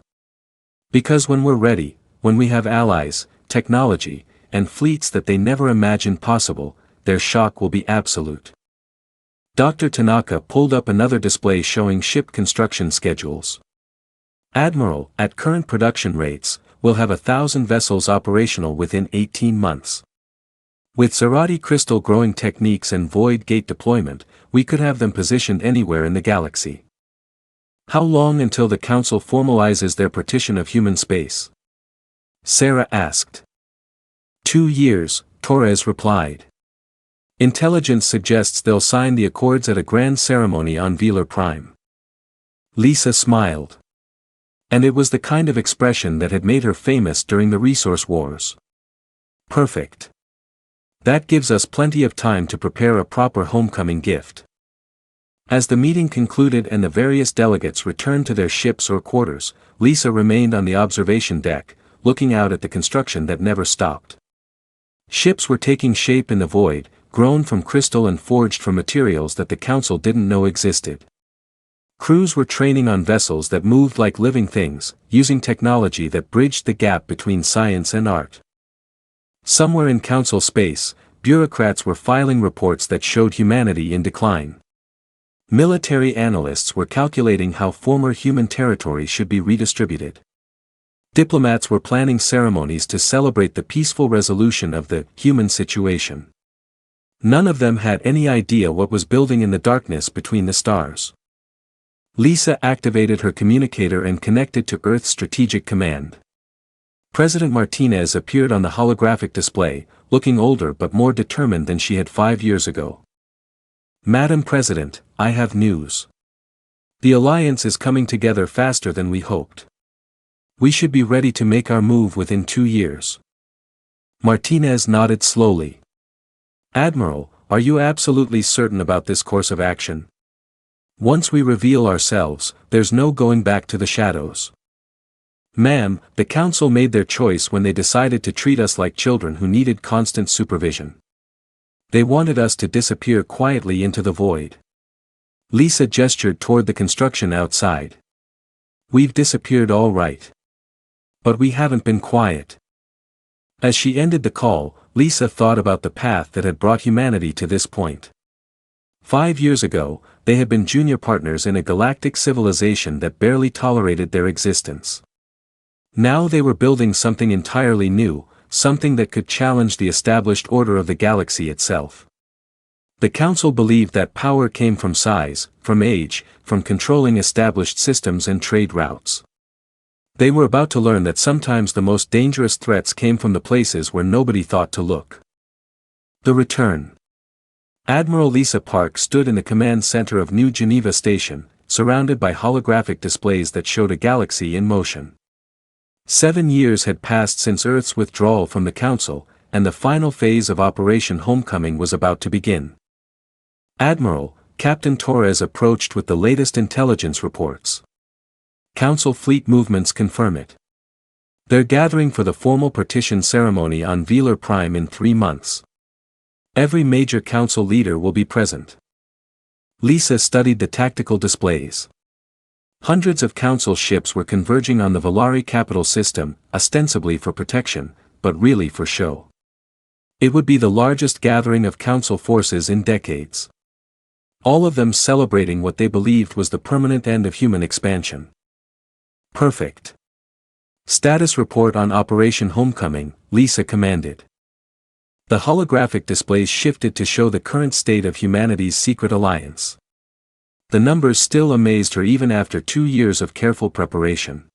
Because when we're ready, when we have allies, technology, and fleets that they never imagined possible, their shock will be absolute. Dr. Tanaka pulled up another display showing ship construction schedules. Admiral, at current production rates, we'll have 1,000 vessels operational within 18 months. With Zarati crystal growing techniques and void gate deployment, we could have them positioned anywhere in the galaxy. How long until the Council formalizes their partition of human space? Sarah asked. 2 years, Torres replied. Intelligence suggests they'll sign the accords at a grand ceremony on Velar Prime. Lisa smiled. And it was the kind of expression that had made her famous during the resource wars. Perfect. That gives us plenty of time to prepare a proper homecoming gift. As the meeting concluded and the various delegates returned to their ships or quarters, Lisa remained on the observation deck, looking out at the construction that never stopped. Ships were taking shape in the void, grown from crystal and forged from materials that the Council didn't know existed. Crews were training on vessels that moved like living things, using technology that bridged the gap between science and art. Somewhere in Council space, bureaucrats were filing reports that showed humanity in decline. Military analysts were calculating how former human territory should be redistributed. Diplomats were planning ceremonies to celebrate the peaceful resolution of the human situation. None of them had any idea what was building in the darkness between the stars. Lisa activated her communicator and connected to Earth's Strategic Command. President Martinez appeared on the holographic display, looking older but more determined than she had 5 years ago. "Madam President, I have news. The alliance is coming together faster than we hoped. We should be ready to make our move within 2 years." Martinez nodded slowly. "Admiral, are you absolutely certain about this course of action? Once we reveal ourselves, there's no going back to the shadows." "Ma'am, the Council made their choice when they decided to treat us like children who needed constant supervision. They wanted us to disappear quietly into the void." Lisa gestured toward the construction outside. "We've disappeared all right. But we haven't been quiet." As she ended the call, Lisa thought about the path that had brought humanity to this point. 5 years ago, they had been junior partners in a galactic civilization that barely tolerated their existence. Now they were building something entirely new, something that could challenge the established order of the galaxy itself. The Council believed that power came from size, from age, from controlling established systems and trade routes. They were about to learn that sometimes the most dangerous threats came from the places where nobody thought to look. The return. Admiral Lisa Park stood in the command center of New Geneva Station, surrounded by holographic displays that showed a galaxy in motion. 7 years had passed since Earth's withdrawal from the Council, and the final phase of Operation Homecoming was about to begin. "Admiral," Captain Torres approached with the latest intelligence reports. "Council fleet movements confirm it. They're gathering for the formal partition ceremony on Velar Prime in 3 months. Every major Council leader will be present." Lisa studied the tactical displays. Hundreds of Council ships were converging on the Volari capital system, ostensibly for protection, but really for show. It would be the largest gathering of Council forces in decades. All of them celebrating what they believed was the permanent end of human expansion. "Perfect. Status report on Operation Homecoming," Lisa commanded. The holographic displays shifted to show the current state of humanity's secret alliance. The numbers still amazed her even after 2 years of careful preparation.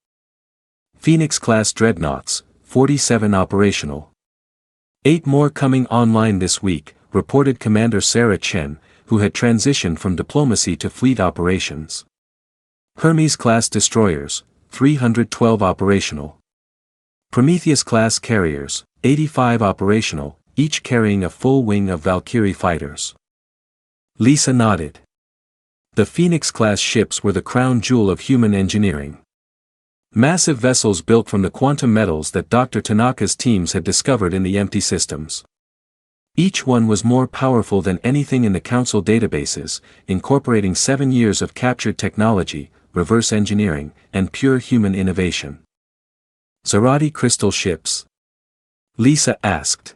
Phoenix-class dreadnoughts, 47 operational. 8 more coming online this week, reported Commander Sarah Chen, who had transitioned from diplomacy to fleet operations. Hermes-class destroyers, 312 operational. Prometheus-class carriers, 85 operational, each carrying a full wing of Valkyrie fighters. Lisa nodded. The Phoenix-class ships were the crown jewel of human engineering. Massive vessels built from the quantum metals that Dr. Tanaka's teams had discovered in the empty systems. Each one was more powerful than anything in the Council databases, incorporating 7 years of captured technology, reverse engineering, and pure human innovation. "Zarati crystal ships?" Lisa asked.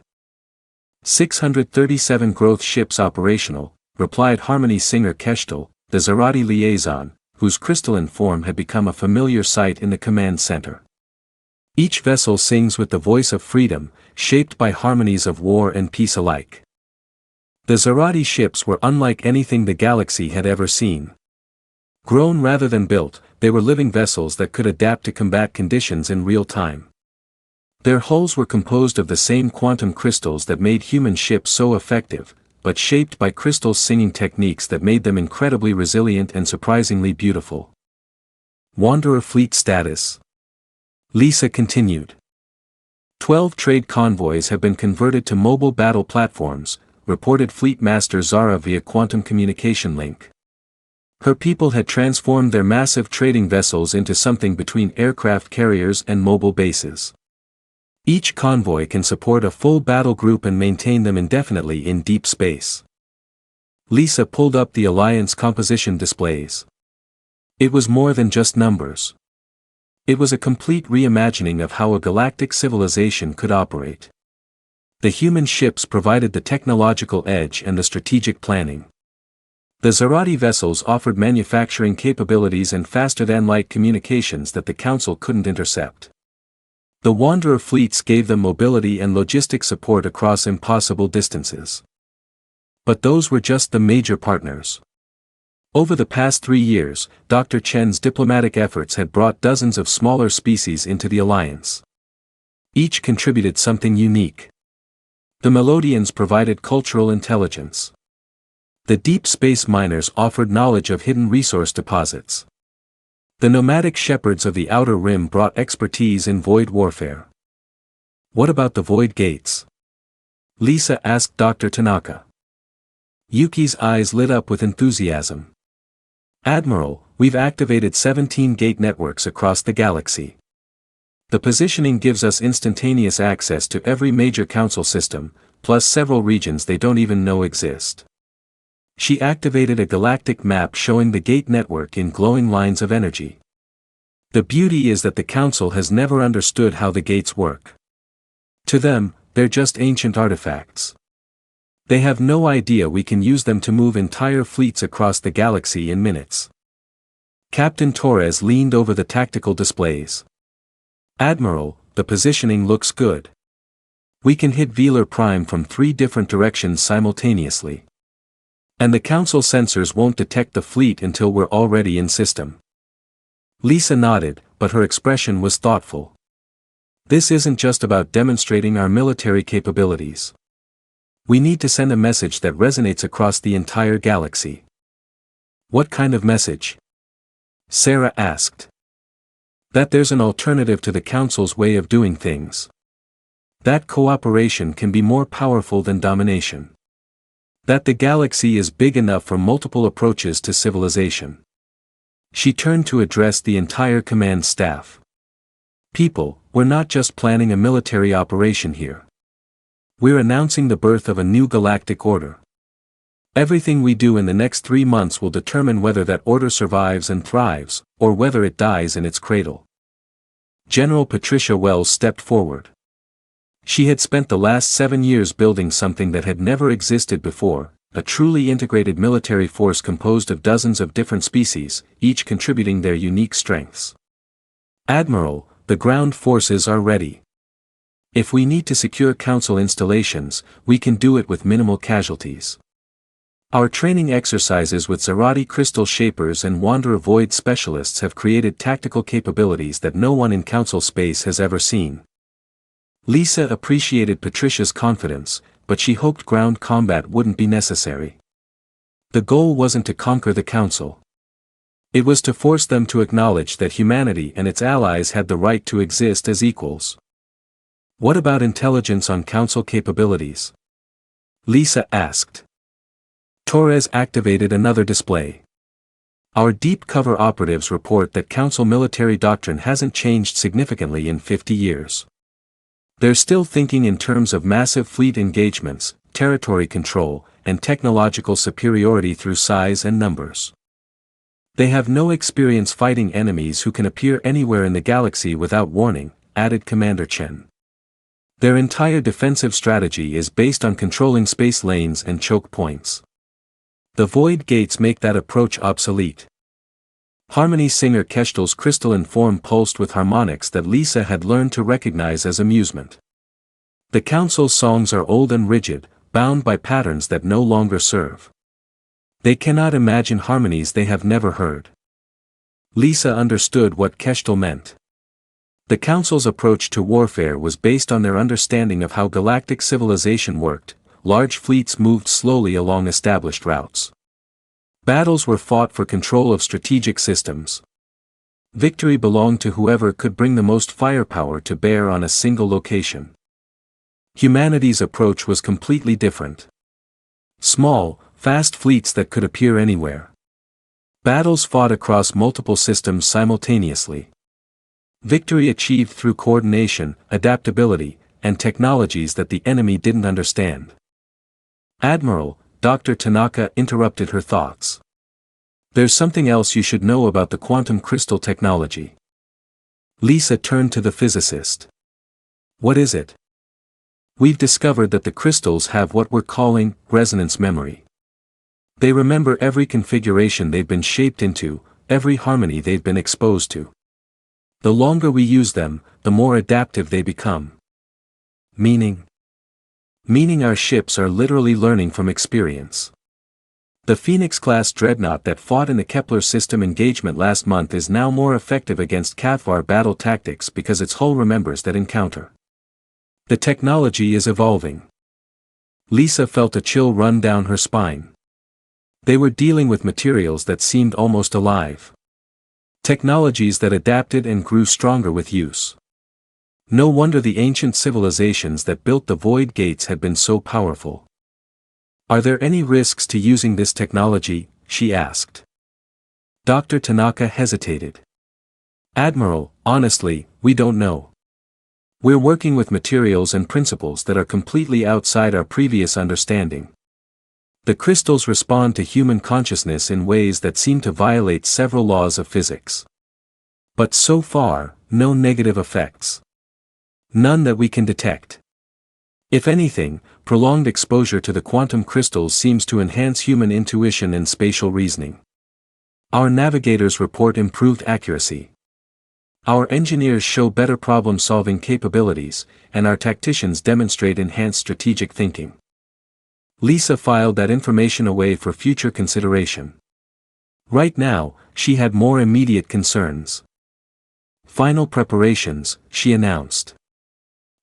637 growth ships operational, replied Harmony Singer Keshtal, the Zarati liaison, whose crystalline form had become a familiar sight in the command center. Each vessel sings with the voice of freedom, shaped by harmonies of war and peace alike. The Zarati ships were unlike anything the galaxy had ever seen. Grown rather than built, they were living vessels that could adapt to combat conditions in real time. Their hulls were composed of the same quantum crystals that made human ships so effective, but shaped by crystal singing techniques that made them incredibly resilient and surprisingly beautiful. Wanderer fleet status. Lisa continued. 12 trade convoys have been converted to mobile battle platforms, reported Fleet Master Zara via quantum communication link. Her people had transformed their massive trading vessels into something between aircraft carriers and mobile bases. Each convoy can support a full battle group and maintain them indefinitely in deep space. Lisa pulled up the Alliance composition displays. It was more than just numbers. It was a complete reimagining of how a galactic civilization could operate. The human ships provided the technological edge and the strategic planning. The Zarati vessels offered manufacturing capabilities and faster-than-light communications that the Council couldn't intercept. The Wanderer fleets gave them mobility and logistic support across impossible distances. But those were just the major partners. Over the past 3 years, Dr. Chen's diplomatic efforts had brought dozens of smaller species into the alliance. Each contributed something unique. The Melodians provided cultural intelligence. The deep space miners offered knowledge of hidden resource deposits. The nomadic shepherds of the Outer Rim brought expertise in void warfare. What about the void gates? Lisa asked Dr. Tanaka. Yuki's eyes lit up with enthusiasm. Admiral, we've activated 17 gate networks across the galaxy. The positioning gives us instantaneous access to every major council system, plus several regions they don't even know exist. She activated a galactic map showing the gate network in glowing lines of energy. The beauty is that the council has never understood how the gates work. To them, they're just ancient artifacts. They have no idea we can use them to move entire fleets across the galaxy in minutes. Captain Torres leaned over the tactical displays. Admiral, the positioning looks good. We can hit Velar Prime from 3 different directions simultaneously. And the council sensors won't detect the fleet until we're already in system. Lisa nodded, but her expression was thoughtful. This isn't just about demonstrating our military capabilities. We need to send a message that resonates across the entire galaxy. What kind of message? Sarah asked. That there's an alternative to the council's way of doing things. That cooperation can be more powerful than domination. That the galaxy is big enough for multiple approaches to civilization. She turned to address the entire command staff. People, we're not just planning a military operation here. We're announcing the birth of a new galactic order. Everything we do in the next 3 months will determine whether that order survives and thrives, or whether it dies in its cradle. General Patricia Wells stepped forward. She had spent the last 7 years building something that had never existed before, a truly integrated military force composed of dozens of different species, each contributing their unique strengths. Admiral, the ground forces are ready. If we need to secure council installations, we can do it with minimal casualties. Our training exercises with Zarati crystal shapers and Wanderer Void specialists have created tactical capabilities that no one in council space has ever seen. Lisa appreciated Patricia's confidence, but she hoped ground combat wouldn't be necessary. The goal wasn't to conquer the council. It was to force them to acknowledge that humanity and its allies had the right to exist as equals. What about intelligence on council capabilities? Lisa asked. Torres activated another display. Our deep cover operatives report that council military doctrine hasn't changed significantly in 50 years. They're still thinking in terms of massive fleet engagements, territory control, and technological superiority through size and numbers. They have no experience fighting enemies who can appear anywhere in the galaxy without warning, added Commander Chen. Their entire defensive strategy is based on controlling space lanes and choke points. The void gates make that approach obsolete. Harmony singer Keshtal's crystalline form pulsed with harmonics that Lisa had learned to recognize as amusement. The council's songs are old and rigid, bound by patterns that no longer serve. They cannot imagine harmonies they have never heard. Lisa understood what Keshtal meant. The council's approach to warfare was based on their understanding of how galactic civilization worked. Large fleets moved slowly along established routes. Battles were fought for control of strategic systems. Victory belonged to whoever could bring the most firepower to bear on a single location. Humanity's approach was completely different. Small, fast fleets that could appear anywhere. Battles fought across multiple systems simultaneously. Victory achieved through coordination, adaptability, and technologies that the enemy didn't understand. Admiral, Dr. Tanaka interrupted her thoughts. There's something else you should know about the quantum crystal technology. Lisa turned to the physicist. What is it? We've discovered that the crystals have what we're calling resonance memory. They remember every configuration they've been shaped into, every harmony they've been exposed to. The longer we use them, the more adaptive they become. Meaning our ships are literally learning from experience. The Phoenix-class dreadnought that fought in the Kepler system engagement last month is now more effective against Cathvar battle tactics because its hull remembers that encounter. The technology is evolving. Lisa felt a chill run down her spine. They were dealing with materials that seemed almost alive. Technologies that adapted and grew stronger with use. No wonder the ancient civilizations that built the void gates had been so powerful. Are there any risks to using this technology? She asked. Dr. Tanaka hesitated. Admiral, honestly, we don't know. We're working with materials and principles that are completely outside our previous understanding. The crystals respond to human consciousness in ways that seem to violate several laws of physics. But so far, no negative effects. None that we can detect. If anything, prolonged exposure to the quantum crystals seems to enhance human intuition and spatial reasoning. Our navigators report improved accuracy. Our engineers show better problem-solving capabilities, and our tacticians demonstrate enhanced strategic thinking. Lisa filed that information away for future consideration. Right now, she had more immediate concerns. Final preparations, she announced.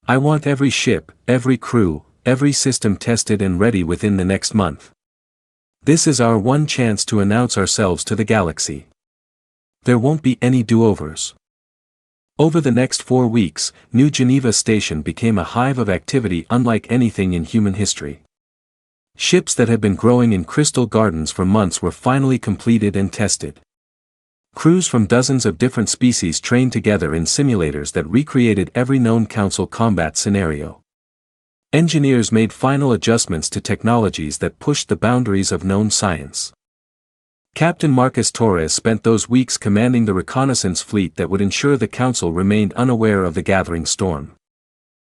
I want every ship, every crew, every system tested and ready within the next month. This is our one chance to announce ourselves to the galaxy. There won't be any do-overs. Over the next 4 weeks, New Geneva Station became a hive of activity unlike anything in human history. Ships that had been growing in crystal gardens for months were finally completed and tested. Crews from dozens of different species trained together in simulators that recreated every known Council combat scenario. Engineers made final adjustments to technologies that pushed the boundaries of known science. Captain Marcus Torres spent those weeks commanding the reconnaissance fleet that would ensure the Council remained unaware of the gathering storm.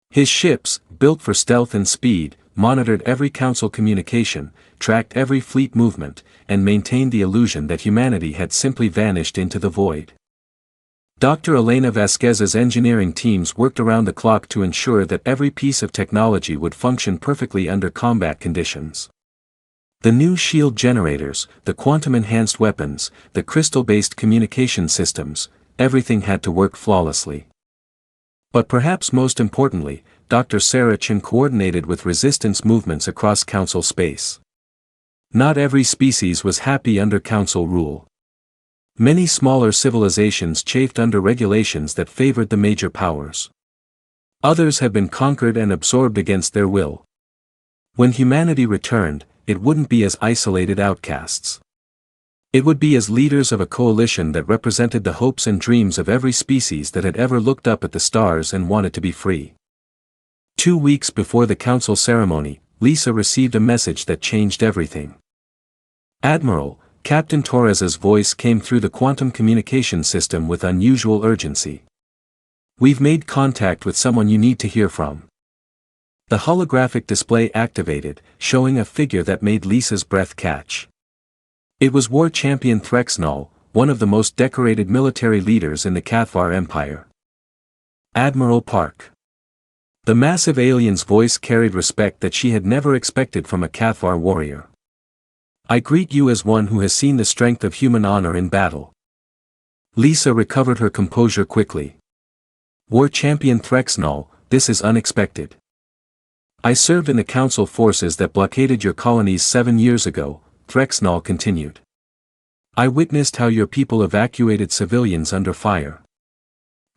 His ships, built for stealth and speed, monitored every Council communication, tracked every fleet movement, and maintained the illusion that humanity had simply vanished into the void. Dr. Elena Vasquez's engineering teams worked around the clock to ensure that every piece of technology would function perfectly under combat conditions. The new shield generators, the quantum-enhanced weapons, the crystal-based communication systems, everything had to work flawlessly. But perhaps most importantly, Dr. Sarachin coordinated with resistance movements across Council space. Not every species was happy under Council rule. Many smaller civilizations chafed under regulations that favored the major powers. Others had been conquered and absorbed against their will. When humanity returned, it wouldn't be as isolated outcasts. It would be as leaders of a coalition that represented the hopes and dreams of every species that had ever looked up at the stars and wanted to be free. 2 weeks before the Council ceremony, Lisa received a message that changed everything. Admiral, Captain Torres's voice came through the quantum communication system with unusual urgency. We've made contact with someone you need to hear from. The holographic display activated, showing a figure that made Lisa's breath catch. It was War Champion Threxnol, one of the most decorated military leaders in the Cathvar Empire. Admiral Park. The massive alien's voice carried respect that she had never expected from a Cathvar warrior. I greet you as one who has seen the strength of human honor in battle. Lisa recovered her composure quickly. War Champion Threxnol, this is unexpected. I served in the Council forces that blockaded your colonies 7 years ago, Threxnol continued. I witnessed how your people evacuated civilians under fire.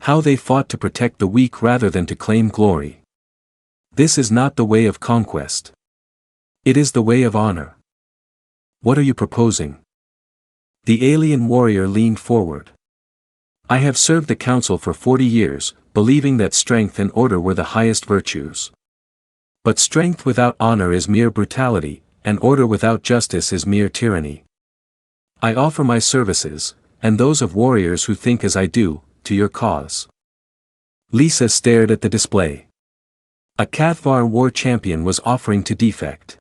How they fought to protect the weak rather than to claim glory. This is not the way of conquest. It is the way of honor. What are you proposing? The alien warrior leaned forward. I have served the Council for 40 years, believing that strength and order were the highest virtues. But strength without honor is mere brutality, and order without justice is mere tyranny. I offer my services, and those of warriors who think as I do, to your cause. Lisa stared at the display. A Cathvar war champion was offering to defect.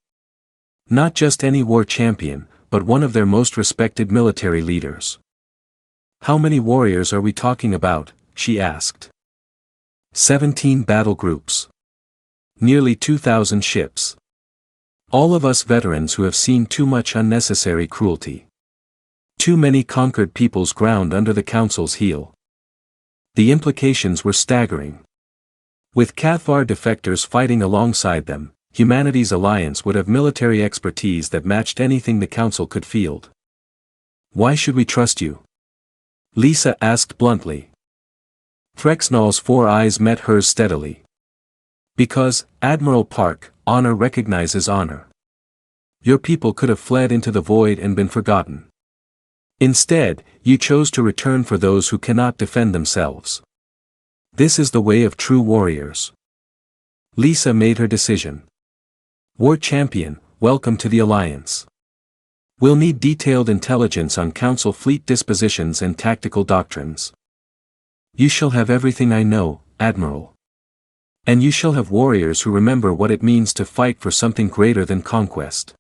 Not just any war champion, but one of their most respected military leaders. How many warriors are we talking about? She asked. 17 battle groups. Nearly 2,000 ships. All of us veterans who have seen too much unnecessary cruelty. Too many conquered peoples ground under the Council's heel. The implications were staggering. With Cathvar defectors fighting alongside them, humanity's alliance would have military expertise that matched anything the Council could field. Why should we trust you? Lisa asked bluntly. Threksnall's 4 eyes met hers steadily. Because, Admiral Park, honor recognizes honor. Your people could have fled into the void and been forgotten. Instead, you chose to return for those who cannot defend themselves. This is the way of true warriors. Lisa made her decision. War Champion, welcome to the Alliance. We'll need detailed intelligence on Council fleet dispositions and tactical doctrines. You shall have everything I know, Admiral. And you shall have warriors who remember what it means to fight for something greater than conquest.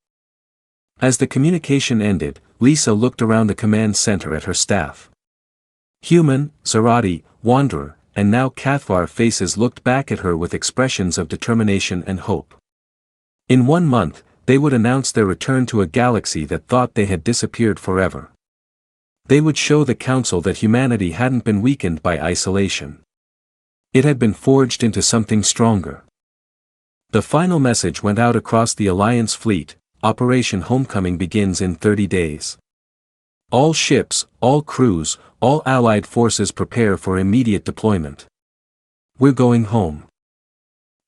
As the communication ended, Lisa looked around the command center at her staff. Human, Zarati, Wanderer, and now Cathvar faces looked back at her with expressions of determination and hope. In 1 month, they would announce their return to a galaxy that thought they had disappeared forever. They would show the Council that humanity hadn't been weakened by isolation. It had been forged into something stronger. The final message went out across the Alliance fleet. Operation Homecoming begins in 30 days. All ships, all crews, all Allied forces prepare for immediate deployment. We're going home.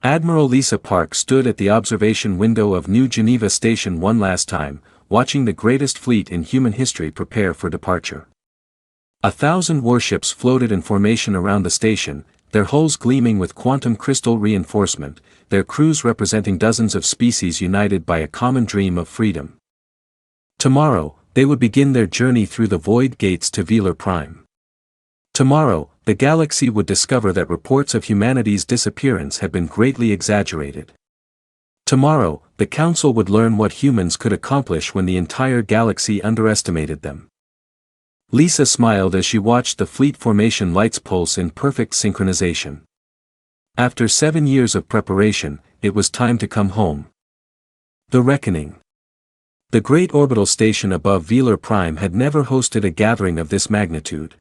Admiral Lisa Park stood at the observation window of New Geneva Station one last time, watching the greatest fleet in human history prepare for departure. 1,000 warships floated in formation around the station, their hulls gleaming with quantum crystal reinforcement, their crews representing dozens of species united by a common dream of freedom. Tomorrow, they would begin their journey through the void gates to Velar Prime. Tomorrow, the galaxy would discover that reports of humanity's disappearance had been greatly exaggerated. Tomorrow, the Council would learn what humans could accomplish when the entire galaxy underestimated them. Lisa smiled as she watched the fleet formation lights pulse in perfect synchronization. After 7 years of preparation, it was time to come home. The Reckoning. The great orbital station above Velar Prime had never hosted a gathering of this magnitude.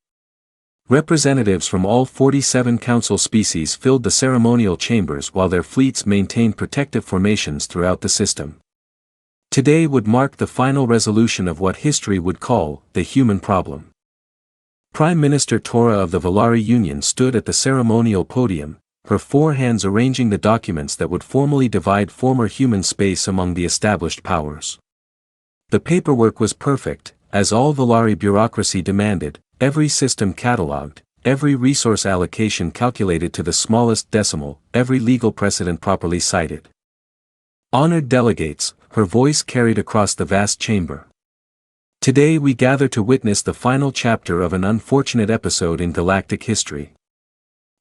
Representatives from all 47 Council species filled the ceremonial chambers while their fleets maintained protective formations throughout the system. Today would mark the final resolution of what history would call the human problem. Prime Minister Tora of the Valari Union stood at the ceremonial podium, her 4 hands arranging the documents that would formally divide former human space among the established powers. The paperwork was perfect, as all Valari bureaucracy demanded, every system catalogued, every resource allocation calculated to the smallest decimal, every legal precedent properly cited. Honored delegates, her voice carried across the vast chamber. Today we gather to witness the final chapter of an unfortunate episode in galactic history.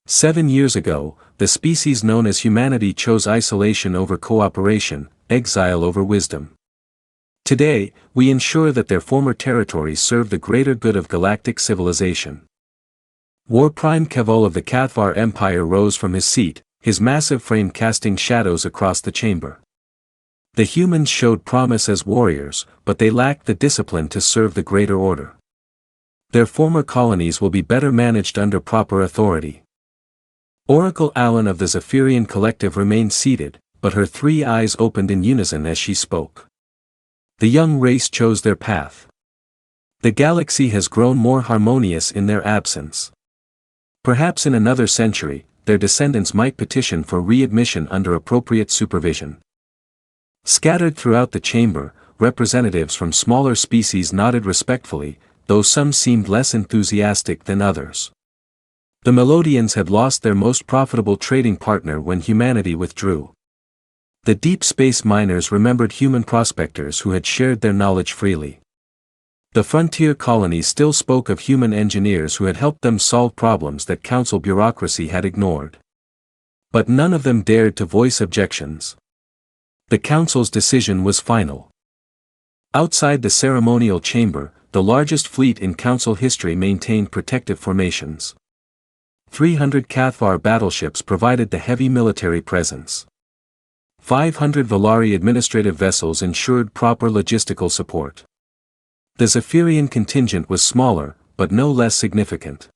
7 years ago, the species known as humanity chose isolation over cooperation, exile over wisdom. Today, we ensure that their former territories serve the greater good of galactic civilization. War Prime Keval of the Cathvar Empire rose from his seat, his massive frame casting shadows across the chamber. The humans showed promise as warriors, but they lacked the discipline to serve the greater order. Their former colonies will be better managed under proper authority. Oracle Allen of the Zephyrian Collective remained seated, but her 3 eyes opened in unison as she spoke. The young race chose their path. The galaxy has grown more harmonious in their absence. Perhaps in another century, their descendants might petition for readmission under appropriate supervision. Scattered throughout the chamber, representatives from smaller species nodded respectfully, though some seemed less enthusiastic than others. The Melodians had lost their most profitable trading partner when humanity withdrew. The deep space miners remembered human prospectors who had shared their knowledge freely. The frontier colonies still spoke of human engineers who had helped them solve problems that Council bureaucracy had ignored. But none of them dared to voice objections. The Council's decision was final. Outside the ceremonial chamber, the largest fleet in Council history maintained protective formations. 300 Cathvar battleships provided the heavy military presence. 500 Valari administrative vessels ensured proper logistical support. The Zephyrian contingent was smaller, but no less significant.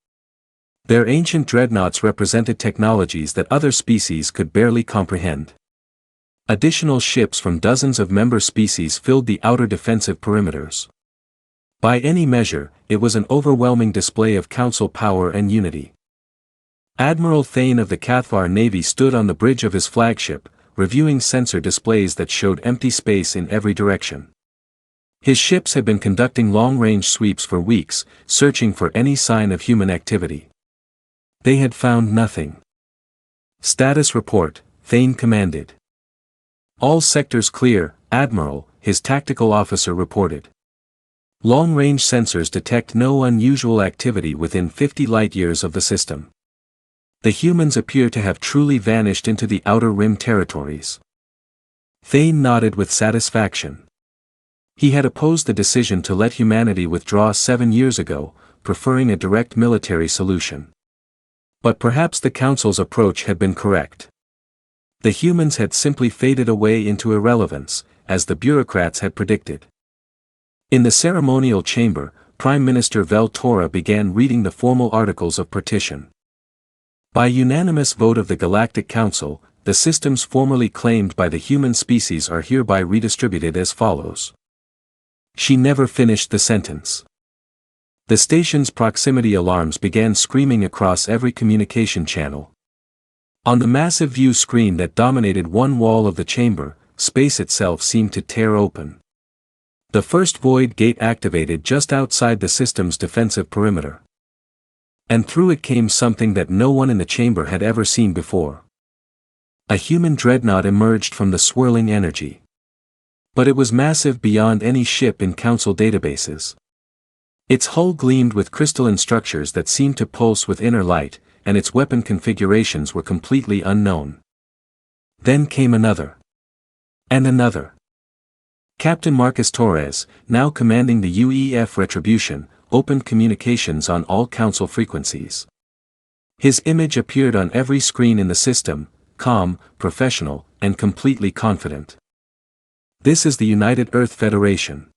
Their ancient dreadnoughts represented technologies that other species could barely comprehend. Additional ships from dozens of member species filled the outer defensive perimeters. By any measure, it was an overwhelming display of Council power and unity. Admiral Thane of the Cathvar Navy stood on the bridge of his flagship, reviewing sensor displays that showed empty space in every direction. His ships had been conducting long-range sweeps for weeks, searching for any sign of human activity. They had found nothing. Status report, Thane commanded. All sectors clear, Admiral, his tactical officer reported. Long-range sensors detect no unusual activity within 50 light-years of the system. The humans appear to have truly vanished into the outer rim territories. Thane nodded with satisfaction. He had opposed the decision to let humanity withdraw 7 years ago, preferring a direct military solution. But perhaps the Council's approach had been correct. The humans had simply faded away into irrelevance, as the bureaucrats had predicted. In the ceremonial chamber, Prime Minister Vel-Tora began reading the formal articles of partition. By unanimous vote of the Galactic Council, the systems formerly claimed by the human species are hereby redistributed as follows. She never finished the sentence. The station's proximity alarms began screaming across every communication channel. On the massive view screen that dominated one wall of the chamber, space itself seemed to tear open. The first void gate activated just outside the system's defensive perimeter. And through it came something that no one in the chamber had ever seen before. A human dreadnought emerged from the swirling energy. But it was massive beyond any ship in Council databases. Its hull gleamed with crystalline structures that seemed to pulse with inner light, and its weapon configurations were completely unknown. Then came another. And another. Captain Marcus Torres, now commanding the UEF Retribution, opened communications on all Council frequencies. His image appeared on every screen in the system, calm, professional, and completely confident. This is the United Earth Federation.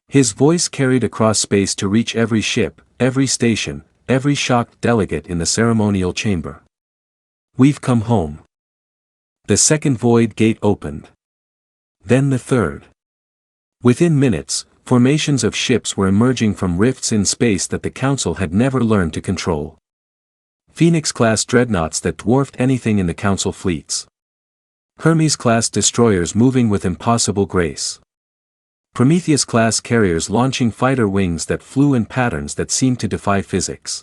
His voice carried across space to reach every ship, every station, every shocked delegate in the ceremonial chamber. We've come home. The second void gate opened. Then the third. Within minutes, formations of ships were emerging from rifts in space that the Council had never learned to control. Phoenix-class dreadnoughts that dwarfed anything in the Council fleets. Hermes-class destroyers moving with impossible grace. Prometheus-class carriers launching fighter wings that flew in patterns that seemed to defy physics.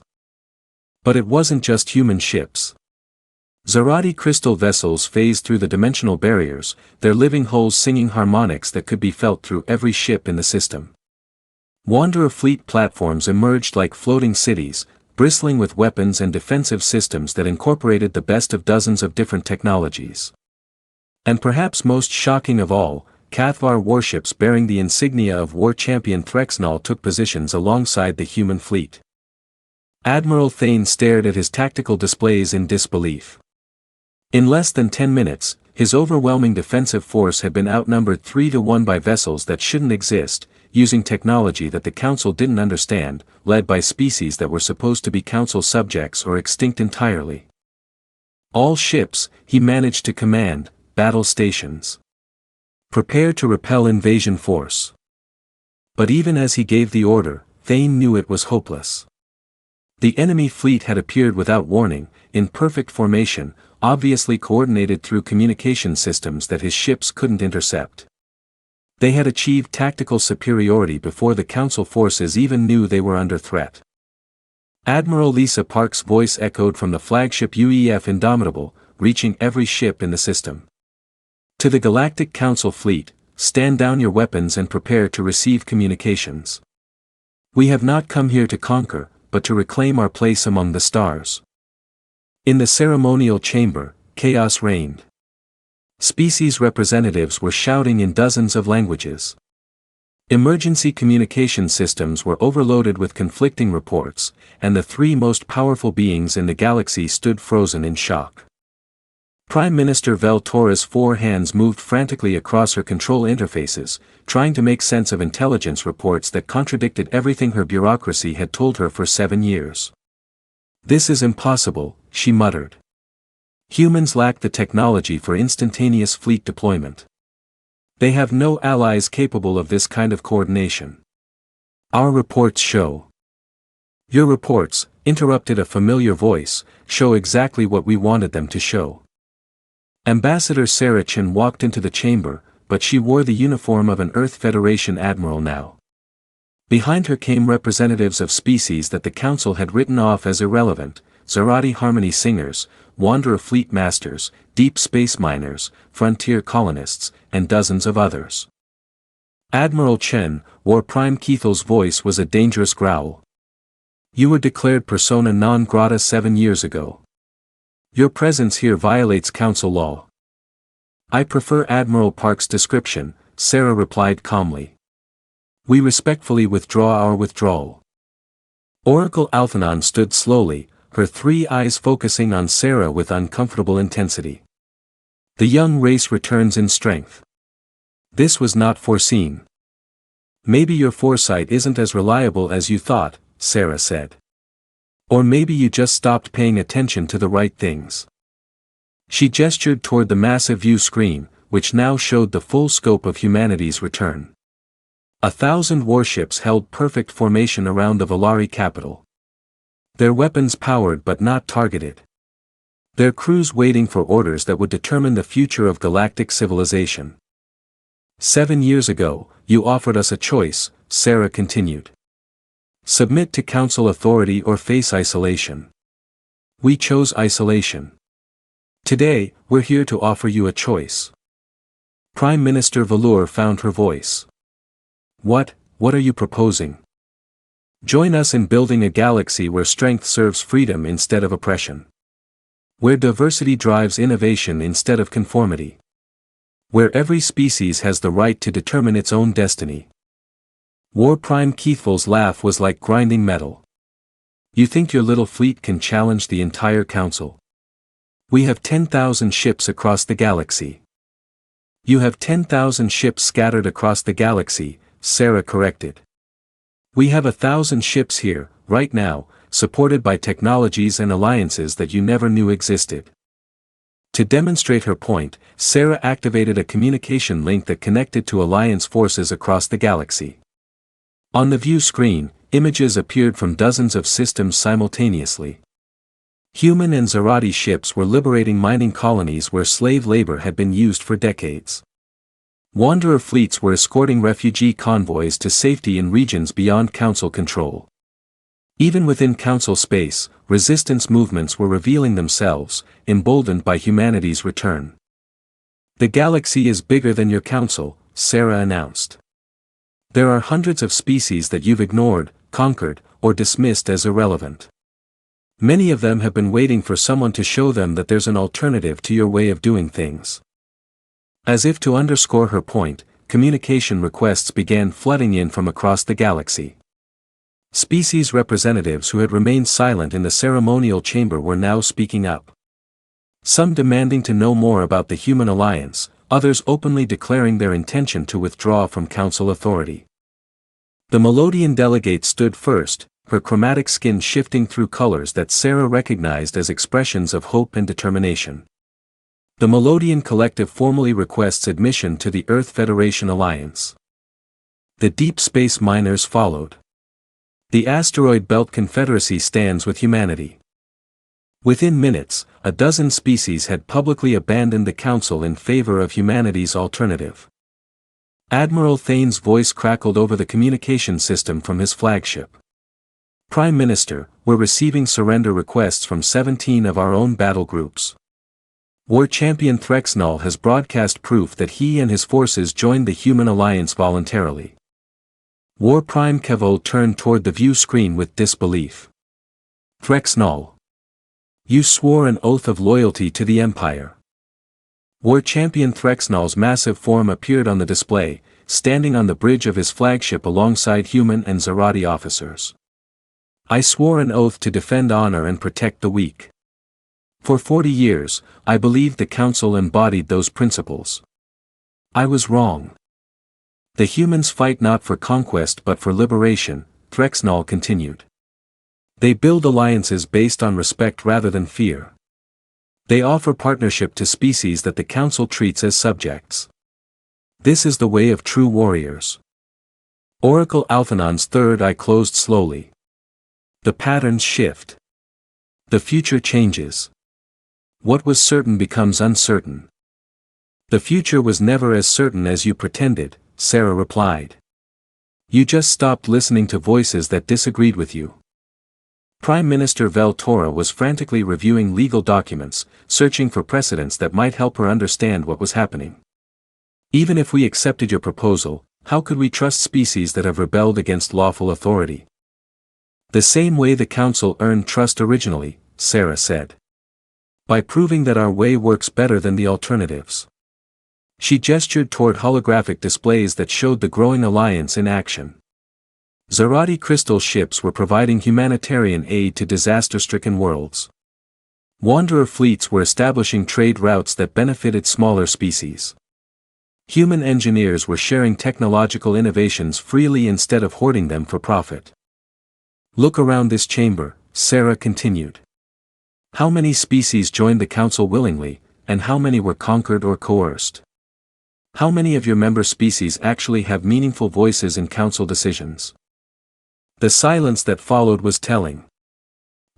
But it wasn't just human ships. Zarati crystal vessels phased through the dimensional barriers, their living hulls singing harmonics that could be felt through every ship in the system. Wanderer fleet platforms emerged like floating cities, bristling with weapons and defensive systems that incorporated the best of dozens of different technologies. And perhaps most shocking of all, Cathvar warships bearing the insignia of war champion Threxnol took positions alongside the human fleet. Admiral Thane stared at his tactical displays in disbelief. In less than 10 minutes, his overwhelming defensive force had been outnumbered 3-1 by vessels that shouldn't exist, using technology that the Council didn't understand, led by species that were supposed to be Council subjects or extinct entirely. All ships, he managed to command, battle stations. Prepare to repel invasion force. But even as he gave the order, Thane knew it was hopeless. The enemy fleet had appeared without warning, in perfect formation, obviously coordinated through communication systems that his ships couldn't intercept. They had achieved tactical superiority before the Council forces even knew they were under threat. Admiral Lisa Park's voice echoed from the flagship UEF Indomitable, reaching every ship in the system. To the Galactic Council fleet, stand down your weapons and prepare to receive communications. We have not come here to conquer, but to reclaim our place among the stars. In the ceremonial chamber, chaos reigned. Species representatives were shouting in dozens of languages. Emergency communication systems were overloaded with conflicting reports, and the three most powerful beings in the galaxy stood frozen in shock. Prime Minister Vel-Tora's 4 hands moved frantically across her control interfaces, trying to make sense of intelligence reports that contradicted everything her bureaucracy had told her for 7 years. This is impossible, she muttered. Humans lack the technology for instantaneous fleet deployment. They have no allies capable of this kind of coordination. Our reports show. Your reports, interrupted a familiar voice, show exactly what we wanted them to show. Ambassador Sarachin walked into the chamber, but she wore the uniform of an Earth Federation admiral now. Behind her came representatives of species that the Council had written off as irrelevant: Zarati harmony singers, Wanderer fleet masters, deep space miners, frontier colonists, and dozens of others. Admiral Chen, War Prime Keithel's voice was a dangerous growl. You were declared persona non grata 7 years ago. Your presence here violates Council law. I prefer Admiral Park's description, Sarah replied calmly. We respectfully withdraw our withdrawal. Oracle Alphanon stood slowly, her 3 eyes focusing on Sarah with uncomfortable intensity. The young race returns in strength. This was not foreseen. Maybe your foresight isn't as reliable as you thought, Sarah said. Or maybe you just stopped paying attention to the right things. She gestured toward the massive view screen, which now showed the full scope of humanity's return. 1,000 warships held perfect formation around the Volari capital. Their weapons powered but not targeted. Their crews waiting for orders that would determine the future of galactic civilization. 7 years ago, you offered us a choice, Sarah continued. Submit to Council authority or face isolation. We chose isolation. Today, we're here to offer you a choice. Prime Minister Velour found her voice. What are you proposing? Join us in building a galaxy where strength serves freedom instead of oppression. Where diversity drives innovation instead of conformity. Where every species has the right to determine its own destiny. War Prime Keithel's laugh was like grinding metal. You think your little fleet can challenge the entire Council? We have 10,000 ships across the galaxy. You have 10,000 ships scattered across the galaxy, Sarah corrected. We have 1,000 ships here, right now, supported by technologies and alliances that you never knew existed. To demonstrate her point, Sarah activated a communication link that connected to alliance forces across the galaxy. On the view screen, images appeared from dozens of systems simultaneously. Human and Zarati ships were liberating mining colonies where slave labor had been used for decades. Wanderer fleets were escorting refugee convoys to safety in regions beyond Council control. Even within Council space, resistance movements were revealing themselves, emboldened by humanity's return. The galaxy is bigger than your Council, Sarah announced. There are hundreds of species that you've ignored, conquered, or dismissed as irrelevant. Many of them have been waiting for someone to show them that there's an alternative to your way of doing things. As if to underscore her point, communication requests began flooding in from across the galaxy. Species representatives who had remained silent in the ceremonial chamber were now speaking up. Some demanding to know more about the human alliance, others openly declaring their intention to withdraw from Council authority. The Melodian delegate stood first, her chromatic skin shifting through colors that Sarah recognized as expressions of hope and determination. The Melodian Collective formally requests admission to the Earth Federation Alliance. The Deep Space Miners followed. The Asteroid Belt Confederacy stands with humanity. Within minutes, a dozen species had publicly abandoned the Council in favor of humanity's alternative. Admiral Thane's voice crackled over the communication system from his flagship. Prime Minister, we're receiving surrender requests from 17 of our own battle groups. War Champion Threxnall has broadcast proof that he and his forces joined the Human Alliance voluntarily. War Prime Kevol turned toward the view screen with disbelief. Threxnall. You swore an oath of loyalty to the Empire. War Champion Threxnall's massive form appeared on the display, standing on the bridge of his flagship alongside human and Zarati officers. I swore an oath to defend honor and protect the weak. For 40 years, I believed the Council embodied those principles. I was wrong. The humans fight not for conquest but for liberation, Threxnall continued. They build alliances based on respect rather than fear. They offer partnership to species that the Council treats as subjects. This is the way of true warriors. Oracle Althanon's third eye closed slowly. The patterns shift. The future changes. What was certain becomes uncertain. The future was never as certain as you pretended, Sarah replied. You just stopped listening to voices that disagreed with you. Prime Minister Veltora was frantically reviewing legal documents, searching for precedents that might help her understand what was happening. Even if we accepted your proposal, how could we trust species that have rebelled against lawful authority? The same way the Council earned trust originally, Sarah said. By proving that our way works better than the alternatives. She gestured toward holographic displays that showed the growing alliance in action. Zarati crystal ships were providing humanitarian aid to disaster-stricken worlds. Wanderer fleets were establishing trade routes that benefited smaller species. Human engineers were sharing technological innovations freely instead of hoarding them for profit. Look around this chamber, Sarah continued. How many species joined the Council willingly, and how many were conquered or coerced? How many of your member species actually have meaningful voices in Council decisions? The silence that followed was telling.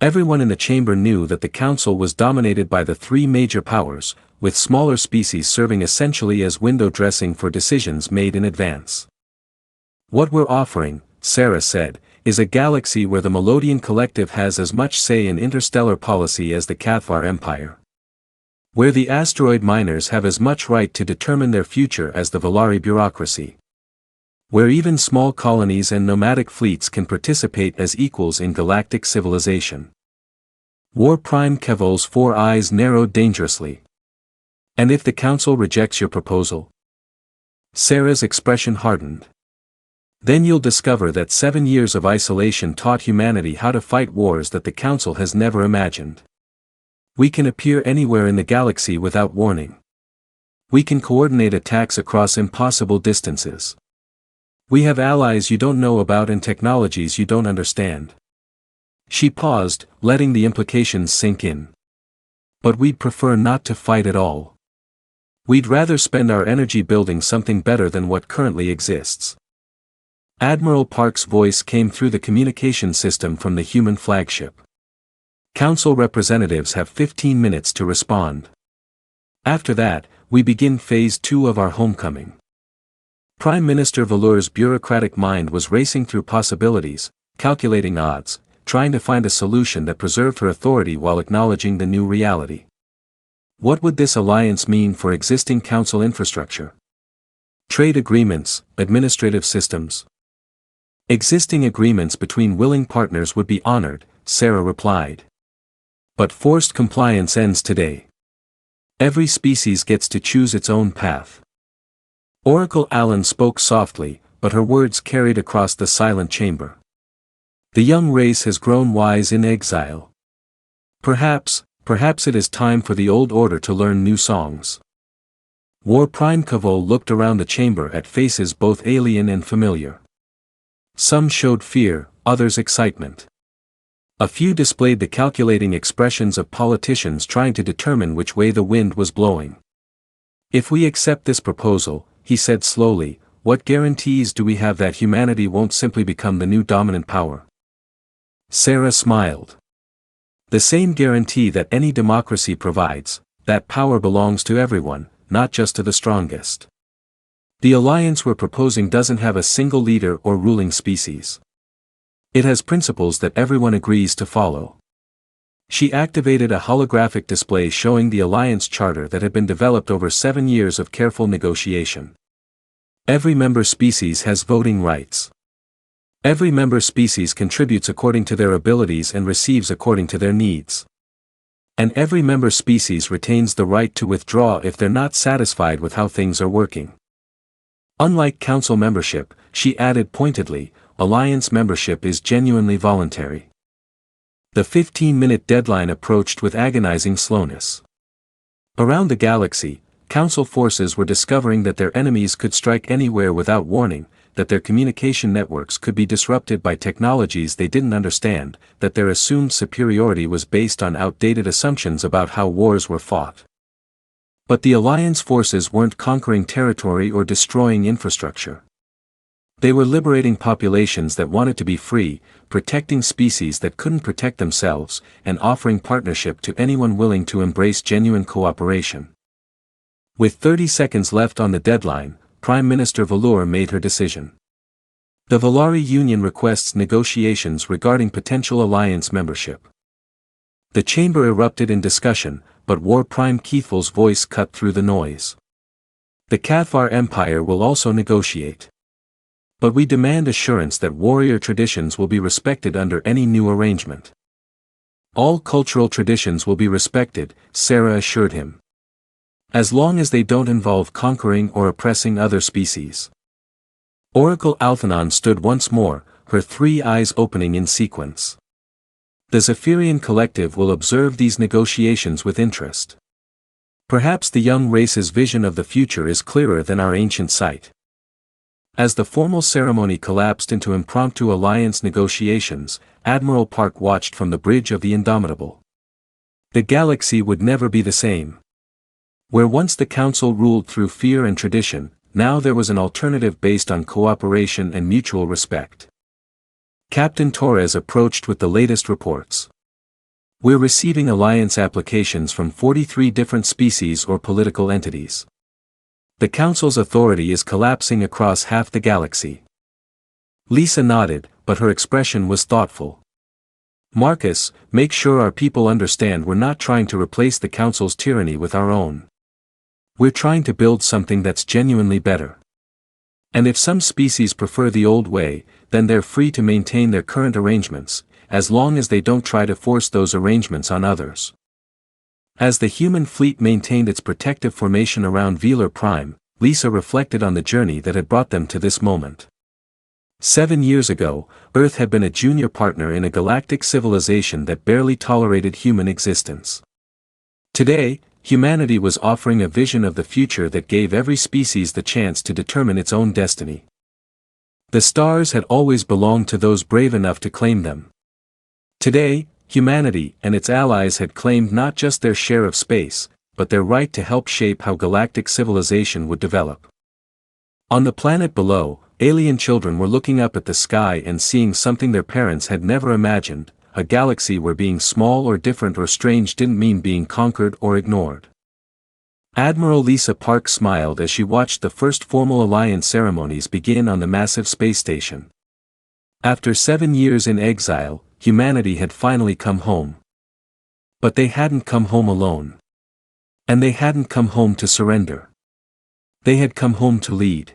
Everyone in the chamber knew that the Council was dominated by the three major powers, with smaller species serving essentially as window dressing for decisions made in advance. What we're offering, Sarah said, is a galaxy where the Melodian Collective has as much say in interstellar policy as the Cathvar Empire. Where the asteroid miners have as much right to determine their future as the Valari bureaucracy. Where even small colonies and nomadic fleets can participate as equals in galactic civilization. War Prime Kevol's 4 eyes narrowed dangerously. And if the Council rejects your proposal? Sarah's expression hardened. Then you'll discover that 7 years of isolation taught humanity how to fight wars that the Council has never imagined. We can appear anywhere in the galaxy without warning. We can coordinate attacks across impossible distances. We have allies you don't know about and technologies you don't understand. She paused, letting the implications sink in. But we'd prefer not to fight at all. We'd rather spend our energy building something better than what currently exists. Admiral Park's voice came through the communication system from the human flagship. Council representatives have 15 minutes to respond. After that, we begin Phase 2 of our homecoming. Prime Minister Valur's bureaucratic mind was racing through possibilities, calculating odds, trying to find a solution that preserved her authority while acknowledging the new reality. What would this alliance mean for existing Council infrastructure? Trade agreements, administrative systems. Existing agreements between willing partners would be honored, Sarah replied. But forced compliance ends today. Every species gets to choose its own path. Oracle Allen spoke softly, but her words carried across the silent chamber. The young race has grown wise in exile. Perhaps it is time for the old order to learn new songs. War Prime Kavol looked around the chamber at faces both alien and familiar. Some showed fear, others excitement. A few displayed the calculating expressions of politicians trying to determine which way the wind was blowing. If we accept this proposal, he said slowly, what guarantees do we have that humanity won't simply become the new dominant power? Sarah smiled. The same guarantee that any democracy provides, that power belongs to everyone, not just to the strongest. The alliance we're proposing doesn't have a single leader or ruling species. It has principles that everyone agrees to follow. She activated a holographic display showing the alliance charter that had been developed over 7 years of careful negotiation. Every member species has voting rights. Every member species contributes according to their abilities and receives according to their needs. And every member species retains the right to withdraw if they're not satisfied with how things are working. Unlike Council membership, she added pointedly, Alliance membership is genuinely voluntary. The 15-minute deadline approached with agonizing slowness. Around the galaxy, Council forces were discovering that their enemies could strike anywhere without warning, that their communication networks could be disrupted by technologies they didn't understand, that their assumed superiority was based on outdated assumptions about how wars were fought. But the Alliance forces weren't conquering territory or destroying infrastructure. They were liberating populations that wanted to be free, protecting species that couldn't protect themselves, and offering partnership to anyone willing to embrace genuine cooperation. With 30 seconds left on the deadline, Prime Minister Velour made her decision. The Volari Union requests negotiations regarding potential alliance membership. The chamber erupted in discussion, but War Prime Keithel's voice cut through the noise. The Cathvar Empire will also negotiate. But we demand assurance that warrior traditions will be respected under any new arrangement. All cultural traditions will be respected, Sarah assured him. As long as they don't involve conquering or oppressing other species. Oracle Althenon stood once more, her three eyes opening in sequence. The Zephyrian Collective will observe these negotiations with interest. Perhaps the young race's vision of the future is clearer than our ancient sight. As the formal ceremony collapsed into impromptu alliance negotiations, Admiral Park watched from the bridge of the Indomitable. The galaxy would never be the same. Where once the Council ruled through fear and tradition, now there was an alternative based on cooperation and mutual respect. Captain Torres approached with the latest reports. We're receiving alliance applications from 43 different species or political entities. The Council's authority is collapsing across half the galaxy. Lisa nodded, but her expression was thoughtful. Marcus, make sure our people understand we're not trying to replace the Council's tyranny with our own. We're trying to build something that's genuinely better. And if some species prefer the old way, then they're free to maintain their current arrangements, as long as they don't try to force those arrangements on others. As the human fleet maintained its protective formation around Velar Prime, Lisa reflected on the journey that had brought them to this moment. 7 years ago, Earth had been a junior partner in a galactic civilization that barely tolerated human existence. Today, humanity was offering a vision of the future that gave every species the chance to determine its own destiny. The stars had always belonged to those brave enough to claim them. Today, humanity and its allies had claimed not just their share of space, but their right to help shape how galactic civilization would develop. On the planet below, alien children were looking up at the sky and seeing something their parents had never imagined, a galaxy where being small or different or strange didn't mean being conquered or ignored. Admiral Lisa Park smiled as she watched the first formal alliance ceremonies begin on the massive space station. After 7 years in exile, humanity had finally come home. But they hadn't come home alone. And they hadn't come home to surrender. They had come home to lead.